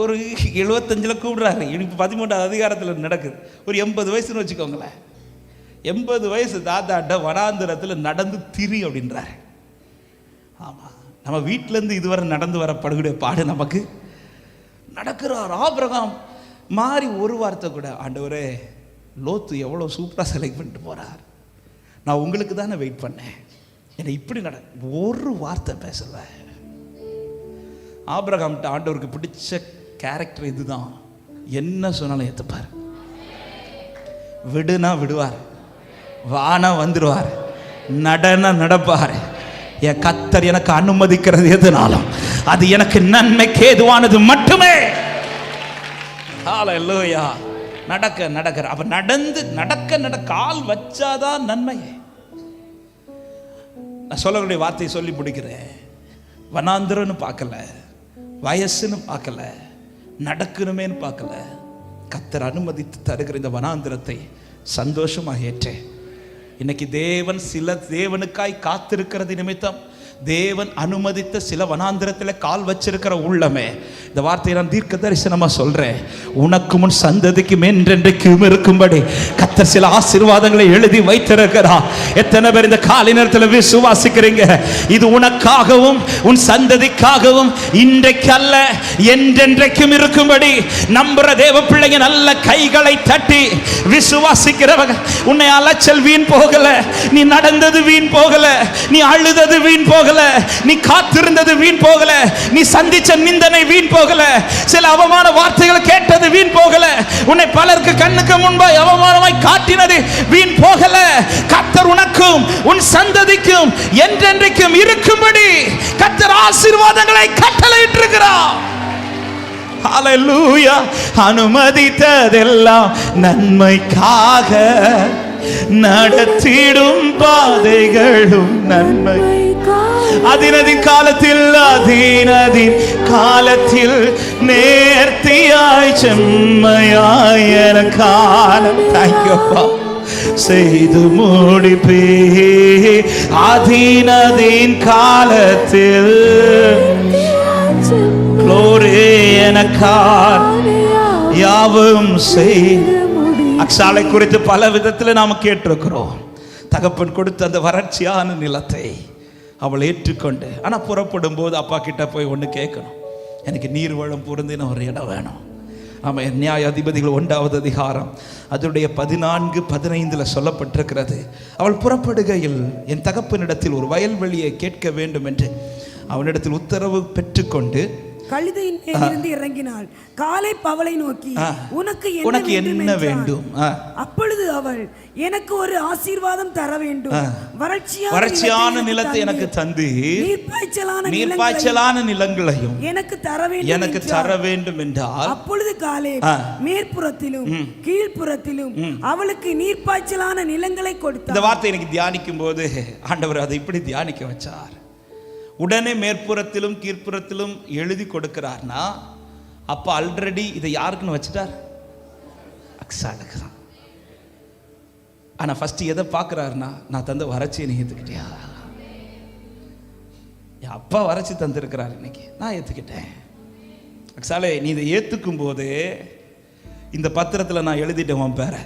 ஒரு 75 கூப்பிடுறாரு. இப்போ 13வது அதிகாரத்தில் நடக்குது. ஒரு 80 வயசுன்னு வச்சுக்கோங்களேன். 80 வயசு தாத்தாட்ட வனாந்திரத்தில் நடந்து திரி அப்படின்றாரு. ஆமாம், நம்ம வீட்டிலேருந்து இதுவரை நடந்து வரப்படக்கூடிய பாடு நமக்கு நடக்கிறார். ஆபிரகாம் மாறி ஒரு வார்த்தை கூட, ஆண்டவரே லோத்து எவ்வளோ சூப்பராக செலக்ட் பண்ணிட்டு போகிறார், நான் உங்களுக்கு தானே வெயிட் பண்ணேன், என்னை இப்படி ஒரு வார்த்தை பேசல. ஆபிரகாம்கிட்ட ஆண்டவருக்கு பிடிச்ச கேரக்டர் இதுதான். என்ன சொன்னாலும் ஏற்றுப்பார். விடுனா விடுவார், வானா வந்துடுவார், நடன நடப்பார். என் கர்த்தர் எனக்கு அனுமதிக்கிறது எதுனாலும் அது எனக்கு நன்மைக்கு ஏதுவானது மட்டுமே. ஹல்லேலூயா. நடக்கிற அப்ப நடக்க கால் வச்சாதான் நன்மை. நான் சொல்லக்கூடிய வார்த்தையை சொல்லி முடிக்கிறேன். வனாந்திரம்னு பார்க்கல, வயசுன்னு பார்க்கல, நடக்கணுமேன்னு பார்க்கல. கர்த்தர் அனுமதித்து தருகிற இந்த வனாந்திரத்தை சந்தோஷமாக ஏற்றேன். இன்னைக்கு தேவனுக்காய் காத்திருக்கிறது நிமித்தம் தேவன் அனுமதித்த சில வனாந்திரத்தில் கால் வச்சிருக்கிற உள்ளமே, இந்த வார்த்தையை நான் தீர்க்க தரிசனமா சொல்றேன். உனக்கு முன் சந்ததிக்கும் என்றென்றைக்கும் இருக்கும்படி கர்த்தர் சில ஆசீர்வாதங்களை எழுதி வைத்திருக்கிறார். எத்தனை பேர் இந்த காலை நேரத்தில் விசுவாசிக்கிறீங்க? இது உனக்காகவும் உன் சந்ததிக்காகவும் இன்றைக்கு அல்ல என்றென்றைக்கும் இருக்கும்படி நம்புற தேவ பிள்ளைங்க நல்ல கைகளை தட்டி விசுவாசிக்கிறவங்க. உன்னை அலைச்சல் வீண் போகல, நீ நடந்தது வீண் போகல, நீ அழுதது வீண் போகல, நீ காத்திருந்தது வீண் போகல, நீ சந்திச்ச நிந்தனை வீண் போகல, சில அவமான வார்த்தைகளை கேட்டது வீண் போகல, உன்னை பலருக்கு கண்ணுக்கு முன்பாய் அவமானமாய் காட்டினது வீண் போகல. கர்த்தர் உனக்கும் உன் சந்ததிக்கும் என்றென்றைக்கும் இருக்கும்படி கர்த்தர் ஆசீர்வாதங்களை கட்டளையிட்டிருக்கிறார். ஹல்லேலூயா. அனுமதித்ததெல்லாம் நன்மைக்காக, நடத்திடும் பாதைகளும் நன்மை. அதினதின் காலத்தில் நேர்த்தியாய் செம்மையாய் எனக்கான தேங்க்யூப்பா செய்து முடிப்பே. அதினதின் காலத்தில் எனக்கான யாவும் செய்து. அக்சாலை குறித்து பல விதத்தில் நாம் கேட்டிருக்கிறோம். தகப்பன் கொடுத்த அந்த வறட்சியான நிலத்தை அவள் ஏற்றுக்கொண்டு, ஆனால் புறப்படும் போது அப்பா கிட்ட போய் ஒன்று கேட்கணும், எனக்கு நீர் வளம் பொருந்தின ஒரு இடம் வேணும். ஆமாம், நியாயாதிபதிகள் 1வது அதிகாரம் அதனுடைய 14-15 சொல்லப்பட்டிருக்கிறது. அவள் புறப்படுகையில் என் தகப்பனிடத்தில் ஒரு வயல்வெளியை கேட்க வேண்டும் என்று அவனிடத்தில் உத்தரவு பெற்றுக்கொண்டு கழுதையின் மேலிருந்து இறங்கினாள். காலேப் அவளை நோக்கி, உனக்கு என்ன வேண்டும்? அப்பொழுது அவள், எனக்கு ஒரு ஆசீர்வாதம் தர வேண்டும், வறட்சியான நிலத்தை எனக்கு தந்து நீர்ப்பாய்ச்சலான நிலங்களையும் எனக்கு தர வேண்டும் என்றால், அப்பொழுது காலேப் மேற்புறத்திலும் கீழ்ப்புறத்திலும் அவளுக்கு நீர்ப்பாய்ச்சலான நிலங்களை கொடுத்தார். இந்த வார்த்தை எனக்கு தியானிக்கும் போது ஆண்டவர் அதை இப்படி தியானிக்க வச்சார். உடனே மேற்புறத்திலும் கீழ்ப்புறத்திலும் எழுதி கொடுக்கிறார்னா, அப்ப ஆல்ரெடி இதை யாருக்குன்னு வச்சுட்டார்? அக்சாலுக்கு தான். ஆனா ஃபர்ஸ்ட் எதை பார்க்கிறாருன்னா, நான் தந்த வறட்சியை நீ ஏத்துக்கிட்டியா? என் அப்பா வறட்சி தந்திருக்கிறார், இன்னைக்கு நான் ஏத்துக்கிட்டேன். அக்சாலே, நீ இதை ஏத்துக்கும் போது இந்த பத்திரத்தில் நான் எழுதிட்டேன் உன் பேரை.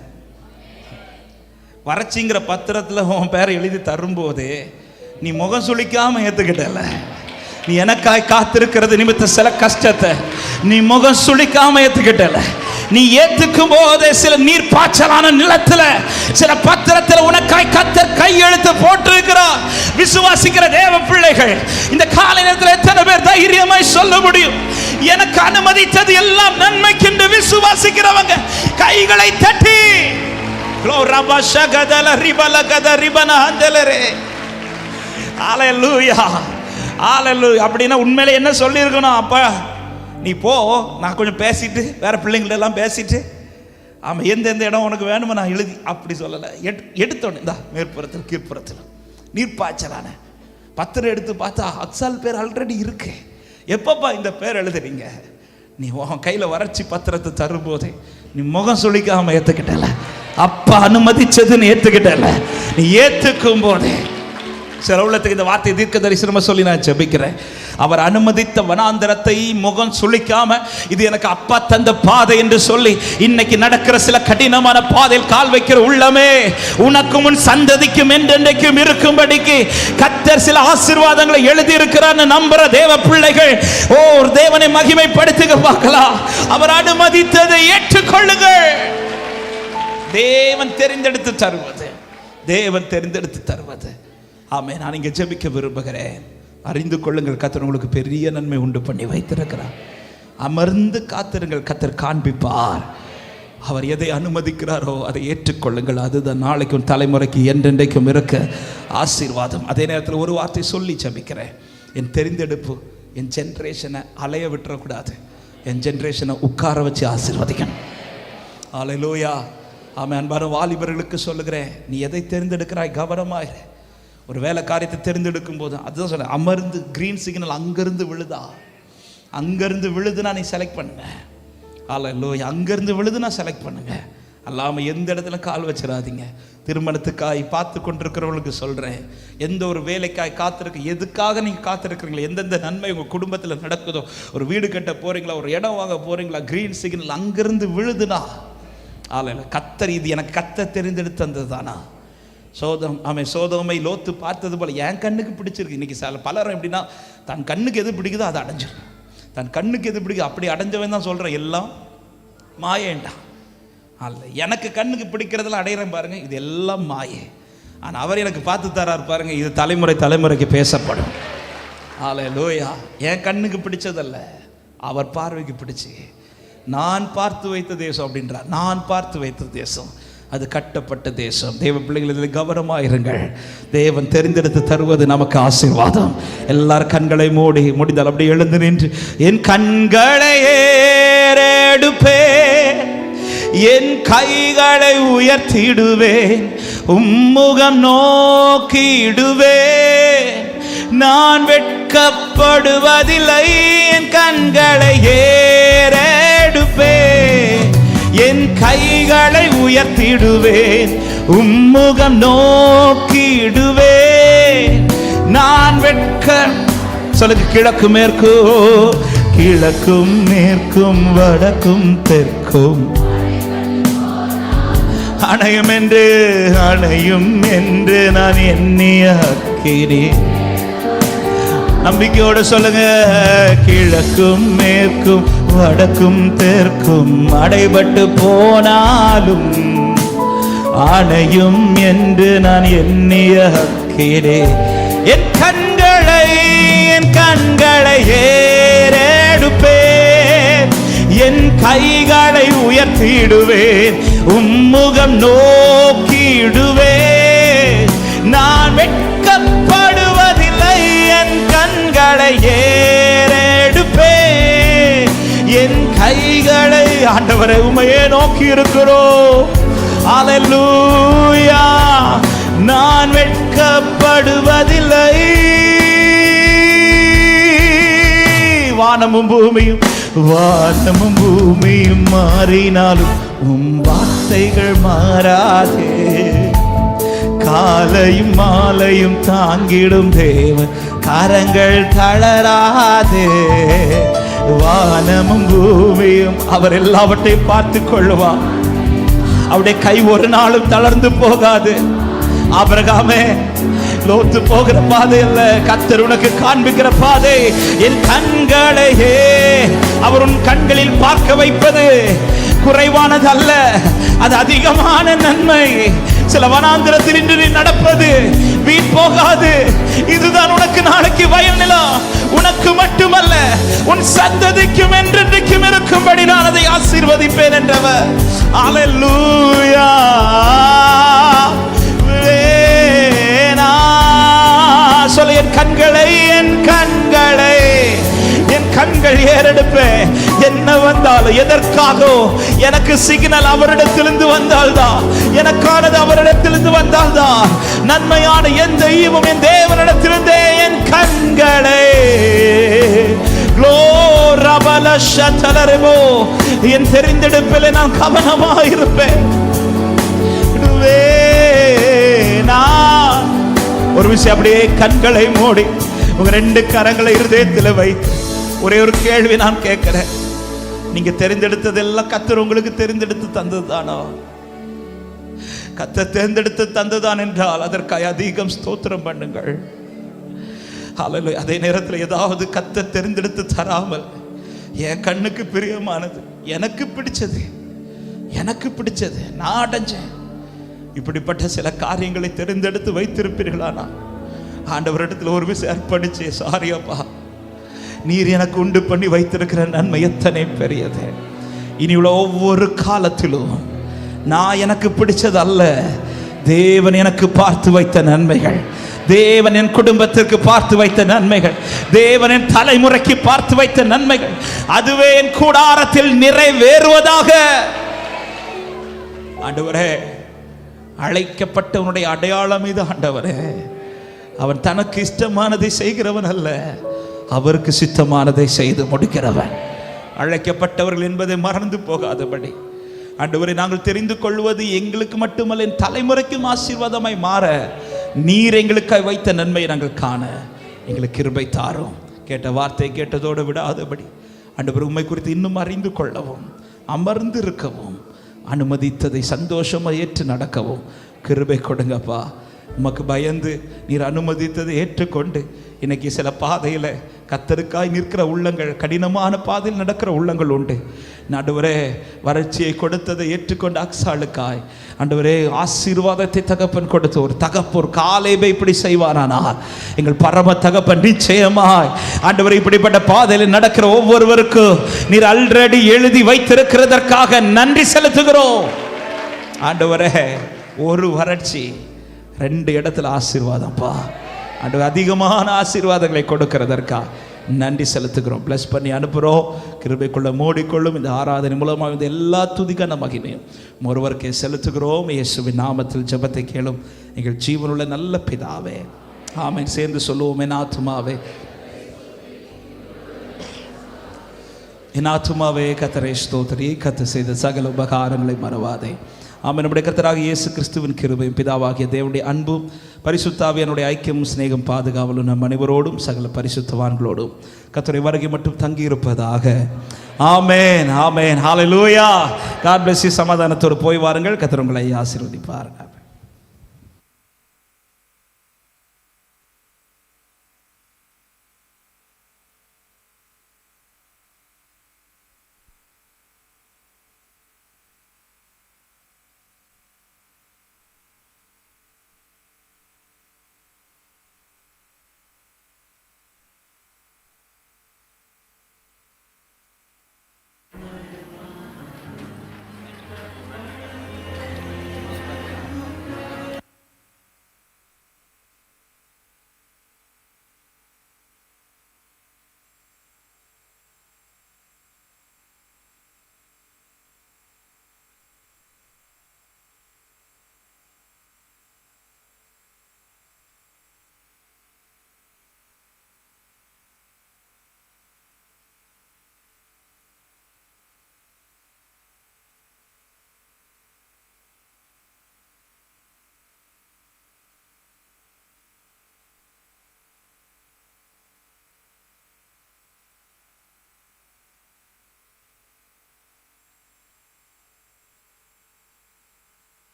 வறட்சிங்கிற பத்திரத்தில் உன் பேரை எழுதி தரும்போது நீ முகம் சுளிக்காம ஏத்துக்கிட்டல. நீ எனக்காய் காத்திருக்கிறது நிமித்த சில கஷ்டத்தை நீ முகம் சுளிக்காம ஏத்துக்கிட்டல. நீ ஏத்துக்கும் போது சில நீர் பாய்ச்சலான நிலத்துல சில பத்திரத்துல உனக்காய் கர்த்தர் கையெழுத்து போட்டிருக்கிறார். விசுவாசிக்கிற தேவ பிள்ளைகள் இந்த காலை நேரத்தில் எத்தனை பேர் தைரியமாய் சொல்ல முடியும், எனக்கு அனுமதித்தது எல்லாம் நன்மைக்கென்று விசுவாசிக்கிறவங்க கைகளை தட்டி அப்படின்னா உண்மையில என்ன சொல்லி இருக்கணும்? அப்பா நீ போ, நான் கொஞ்சம் பேசிட்டு வேற பிள்ளைங்கள்ட்ட எல்லாம் பேசிட்டு, ஆமாம் எந்தெந்த இடம் உனக்கு வேணுமோ நான் எழுதி, அப்படி சொல்லலை. எடுத்தோன்னே இந்த மேற்புறத்தில் கீழ்ப்புறத்தில் நீர்ப்பாய்ச்சலான பத்திரம் எடுத்து பார்த்தா அக்சால் பேர் ஆல்ரெடி இருக்கு. எப்பப்பா இந்த பேர் எழுதுறீங்க? நீ உன் கையில் வறட்சி பத்திரத்தை தரும்போதே நீ முகம் சொல்லிக்காம ஏற்றுக்கிட்டல, அப்பா அனுமதிச்சதுன்னு ஏற்றுக்கிட்டல. நீ ஏற்றுக்கும் போதே சில உள்ளத்துக்கு இந்த வார்த்தை தீர்க்க தரிசனமா சொல்லி நான் ஜெபிக்கிறேன். அவர் அனுமதித்த வனாந்தரத்தை முகம் சுளிக்காம இது எனக்கு அப்பா தந்த பாதை என்று சொல்லி இன்னைக்கு நடக்கிற சில கடினமான பாதையில் கால் வைக்கிற உள்ளமே, உனக்கும் உன் சந்ததிக்கும் என்றென்றைக்கும் இருக்கும்படிக்கு கர்த்தர் சில ஆசீர்வாதங்களை எழுதி இருக்கிறார் நம்புற தேவ பிள்ளைகள், ஓ தேவனை மகிமைப்படுத்துங்க பார்க்கலாம். அவர் அனுமதித்ததை ஏற்றுக்கொள்ளுங்கள். தேவன் தெரிந்தெடுத்து தருவது, தேவன் தெரிந்தெடுத்து தருவது. ஆமே. நான் இங்கே ஜெபிக்க விரும்புகிறேன். அறிந்து கொள்ளுங்கள், கர்த்தர் உங்களுக்கு பெரிய நன்மை உண்டு பண்ணி வைத்திருக்கிறார். அமர்ந்து காத்திருங்கள், கர்த்தர் காண்பிப்பார். அவர் எதை அனுமதிக்கிறாரோ அதை ஏற்றுக்கொள்ளுங்கள். அதுதான் நாளைக்கும் தலைமுறைக்கு என்றென்றைக்கும் இருக்க ஆசீர்வாதம். அதே நேரத்தில் ஒரு வார்த்தை சொல்லி ஜெபிக்கிறேன். என் தெரிந்தெடுப்பு என் ஜென்ரேஷனை அலைய விட்டுறக்கூடாது. என் ஜென்ரேஷனை உட்கார வச்சு ஆசீர்வதிக்கணும். அல்லேலூயா. ஆமென். அன்பான வாலிபர்களுக்கு சொல்லுகிறேன், நீ எதை தேர்ந்தெடுக்கிறாய் கவனமாயிரு. ஒரு வேலை காரியத்தை தேர்ந்தெடுக்கும் போது அதுதான் சொல்ல, அமர்ந்து கிரீன் சிக்னல் அங்கிருந்து விழுதா, அங்கிருந்து விழுதுனா நீ செலக்ட் பண்ணுங்க. அல்லேலூயா. அங்கிருந்து விழுதுனா செலக்ட் பண்ணுங்க. அல்லாமல் எந்த இடத்துல கால் வச்சிடாதீங்க. திருமணத்துக்காய் பார்த்து கொண்டிருக்கிறவங்களுக்கு சொல்கிறேன், எந்த ஒரு வேலைக்காய் காத்திருக்கு, எதுக்காக நீங்கள் காத்திருக்கிறீங்களா, எந்தெந்த நன்மை உங்கள் குடும்பத்தில் நடக்குதோ, ஒரு வீடு கட்ட போகிறீங்களா, ஒரு இடம் வாங்க போகிறீங்களா, கிரீன் சிக்னல் அங்கிருந்து விழுதுனா ஆலையில் கத்தர் இது எனக்கு கத்த தெரிந்தெடுத்து தந்தது தானா. சோதோமை லோத்து பார்த்தது போல் என் கண்ணுக்கு பிடிச்சிருக்கு. இன்றைக்கி பலரும் எப்படின்னா தன் கண்ணுக்கு எது பிடிக்குதோ அதை அடைஞ்சிடும். தன் கண்ணுக்கு எது பிடிக்குது அப்படி அடைஞ்சவன் தான் சொல்கிறேன், எல்லாம் மாயேண்டா. அல்ல, எனக்கு கண்ணுக்கு பிடிக்கிறதெல்லாம் அடையிறேன் பாருங்க, இது எல்லாம் மாயே. ஆனால் அவர் எனக்கு பார்த்து தரார் பாருங்க, இது தலைமுறை தலைமுறைக்கு பேசப்படும். அல்லேலூயா. என் கண்ணுக்கு பிடிச்சதல்ல, அவர் பார்வைக்கு பிடிச்சி நான் பார்த்து வைத்த தேசம் அப்படின்றார். நான் பார்த்து வைத்த தேசம் அது கட்டப்பட்ட தேசம். தேவ பிள்ளைகள் இதில் கவனமாயிருங்கள். தேவன் தெரிந்தெடுத்து தருவது நமக்கு ஆசீர்வாதம். எல்லாரும் கண்களை மூடி முடிந்தால் அப்படி எழுந்து நின்று, என் கண்களை ஏறெடுப்பேன், என் கைகளை உயர்த்திடுவேன், உம்முகம் நோக்கிடுவேன், நான் வெட்கப்படுவதில்லை, என் கண்களை ஏறெடுப்பேன், என் கைகளை உயர்த்திடுவேன், உம்முகம் நோக்கிடுவேன், நான் சொல்லுங்க, கிழக்கு மேற்கு, கிழக்கும் மேற்கும் வடக்கும் தெற்கும் அணையும் என்று நான் எண்ணியாக்கிறேன். நம்பிக்கையோடு சொல்லுங்க, கிழக்கும் மேற்கும் வடக்கும் தெற்கும் அடைபட்டு போனாலும் அணையும் என்று நான் எண்ணியாக்கிறேன். என் கண்களை ஏறெடுப்பேன், என் கைகளை உயர்த்திடுவேன், உம்முகம் நோக்கிடுவேன், நான் வெட்கப்படுவதில்லை, என் கண்களை ஏறெடுப்பேன், என் கைகளை ஆண்டவரை உம்மையே நோக்கி இருக்கிறோம். அல்லேலூயா. நான் வெட்கப்படுவதில்லை. வானமும் பூமியும் மாறினாலும் உம் வார்த்தைகள் மாறாதே, காலையும் மாலையும் தாங்கிடும் தேவன் கரங்கள் தளராதே. வானமும் பூமியும் அவர் எல்லாவற்றையும் பார்த்து கொள்ளுவார். அவருடைய கை ஒரு நாளும் தளர்ந்து போகாது. ஆபிரகாமே, லோத்து போகிற பாதை அல்ல, கர்த்தர் உனக்கு காண்பிக்கிற பாதை. என் கண்களையே அவர் உன் கண்களில் பார்க்க வைப்பது குறைவானது அல்ல, அது அதிகமான நன்மை. சில வனாந்திரத்தில் இன்று நீ நடப்பது வீண் போகாது. இதுதான் உனக்கு நாளைக்கு வயல் நிலம். உனக்கு மட்டுமல்ல, உன் சந்ததிக்கும் என்றென்றைக்கும் இருக்கும்படி நான் அதை ஆசீர்வதிப்பேன் என்றவர். அல்லேலூயா. சொல்ல, என் கண்கள் ஏறெடுப்பேன். என்ன வந்தாலும் எதற்காக எனக்கு சிக்னல் அவரிடத்திலிருந்து வந்தால்தான், எனக்கானது அவரிடத்திலிருந்து வந்தால்தான், நன்மையான எந்த ஈவும் என் தேவனிடத்திலிருந்தே என் கண்களை என் தெரிந்தெடுப்பில் நான் கவனமாயிருப்பேன். ஒரு விஷயம், அப்படியே கண்களை மூடி உங்க 2 கரங்களை இருதயத்தில் வைத்து ஒரே ஒரு கேள்வி நான் கேட்கிறேன். நீங்க தெரிந்தெடுத்ததெல்லாம் கர்த்தர் உங்களுக்கு தெரிந்தெடுத்து தந்ததுதானோ? கர்த்தர் தேர்ந்தெடுத்து தந்ததுதான் என்றால் அதற்காக அதிகம் ஸ்தோத்திரம் பண்ணுங்கள். ஹல்லேலூயா. அதே நேரத்தில் ஏதாவது கர்த்தர் தெரிந்தெடுத்து தராமல் என் கண்ணுக்கு பிரியமானது, எனக்கு பிடிச்சது நான் அடைஞ்சேன், இப்படிப்பட்ட சில காரியங்களை தெரிந்தெடுத்து வைத்திருப்பீர்களானா ஆண்டவரிடத்தில் ஒரு விஷயம் அர்ப்பணிச்சு, சாரி அப்பா, நீர் எனக்கு உண்டு பண்ணி வைத்திருக்கிற நன்மை எத்தனை பெரியது. இனி உள்ள ஒவ்வொரு காலத்திலும் நான் எனக்கு பிடிச்சது அல்ல, தேவன் எனக்கு பார்த்து வைத்த நன்மைகள், தேவன் என் குடும்பத்திற்கு பார்த்து வைத்த நன்மைகள், தேவன் என் தலைமுறைக்கு பார்த்து வைத்த நன்மைகள், அதுவே என் கூடாரத்தில் நிறைவேறுவதாக. ஆண்டவரே, அழைக்கப்பட்டவனுடைய அடையாளம் இது. ஆண்டவரே, அவன் தனக்கு இஷ்டமானதை செய்கிறவன் அல்ல, அவருக்கு சித்தமானதை செய்து முடிக்கிறவன். அழைக்கப்பட்டவர்கள் என்பதை மறந்து போகாதபடி ஆண்டவரை நாங்கள் தெரிந்து கொள்வது எங்களுக்கு மட்டுமல்ல, என் தலைமுறைக்கும் ஆசீர்வாதமாய் மாற நீர் எங்களுக்காய் வைத்த நன்மையை நாங்கள் காண எங்களுக்கு கிருபை தாரும். கேட்ட வார்த்தை கேட்டதோடு விடாதபடி ஆண்டவர் உம்மை குறித்து இன்னும் அறிந்து கொள்ளவும், அமர்ந்து இருக்கவும், அனுமதித்ததை சந்தோஷமாக ஏற்று நடக்கவும் கிருபை கொடுங்கப்பா. உமக்கு பயந்து நீர் அனுமதித்ததை ஏற்றுக்கொண்டு இன்னைக்கு சில பாதையில் கர்த்தருக்காய் நிற்கிற உள்ளங்கள், கடினமான பாதையில் நடக்கிற உள்ளங்கள் உண்டு. ஆண்டவரே, வறட்சியை கொடுத்ததை ஏற்றுக்கொண்டு அக்சாளுக்காய் ஆண்டவரே ஆசீர்வாதத்தை தகப்பன் கொடுத்து ஒரு தகப்போர் காலேபை இப்படி செய்வாரானால் எங்கள் பரம தகப்பன் நிச்சயமாய் ஆண்டவரே இப்படிப்பட்ட பாதையில் நடக்கிற ஒவ்வொருவருக்கும் நீர் ஆல்ரெடி எழுதி வைத்திருக்கிறதற்காக நன்றி செலுத்துகிறோம். ஆண்டவரே, ஒரு வறட்சி 2 இடத்துல ஆசீர்வாதம்ப்பா. ஆண்டவர் அதிகமான ஆசீர்வாதங்களை கொடுக்கிறதற்காக நன்றி செலுத்துகிறோம். பிளஸ் பண்ணி அனுப்புகிறோம். கிருபைக்குள்ள மூடிக்கொள்ளும். இந்த ஆராதனை மூலமாக இந்த எல்லா துதிக்கான மகிமையும் ஒருவருக்கே செலுத்துகிறோம். இயேசுவின் நாமத்தில் ஜெபத்தை கேளும் எங்கள் ஜீவனுள்ள நல்ல பிதாவே, ஆமென். சேர்ந்து சொல்லுவோம். என் ஆத்துமாவே கர்த்தரை ஸ்தோத்திரி, கர்த்தர் செய்த சகல உபகாரங்களை மறவாதே. ஆமென். நம்முடைய கர்த்தராக இயேசு கிறிஸ்துவின் கிருபையும் பிதாவாகிய தேவனுடைய அன்பும் பரிசுத்தாவியனுடைய ஐக்கியமும் சிநேகம் பாதுகாவலும் நம் அனைவரோடும் சகல பரிசுத்தவான்களோடும் கர்த்தருடைய வருகை மட்டும் தங்கியிருப்பதாக. ஆமென், ஆமென், ஹல்லேலூயா. God bless you. சமாதானத்தோடு போய் வாருங்கள். கர்த்தர் உங்களை ஆசீர்வதிப்பார்கள்.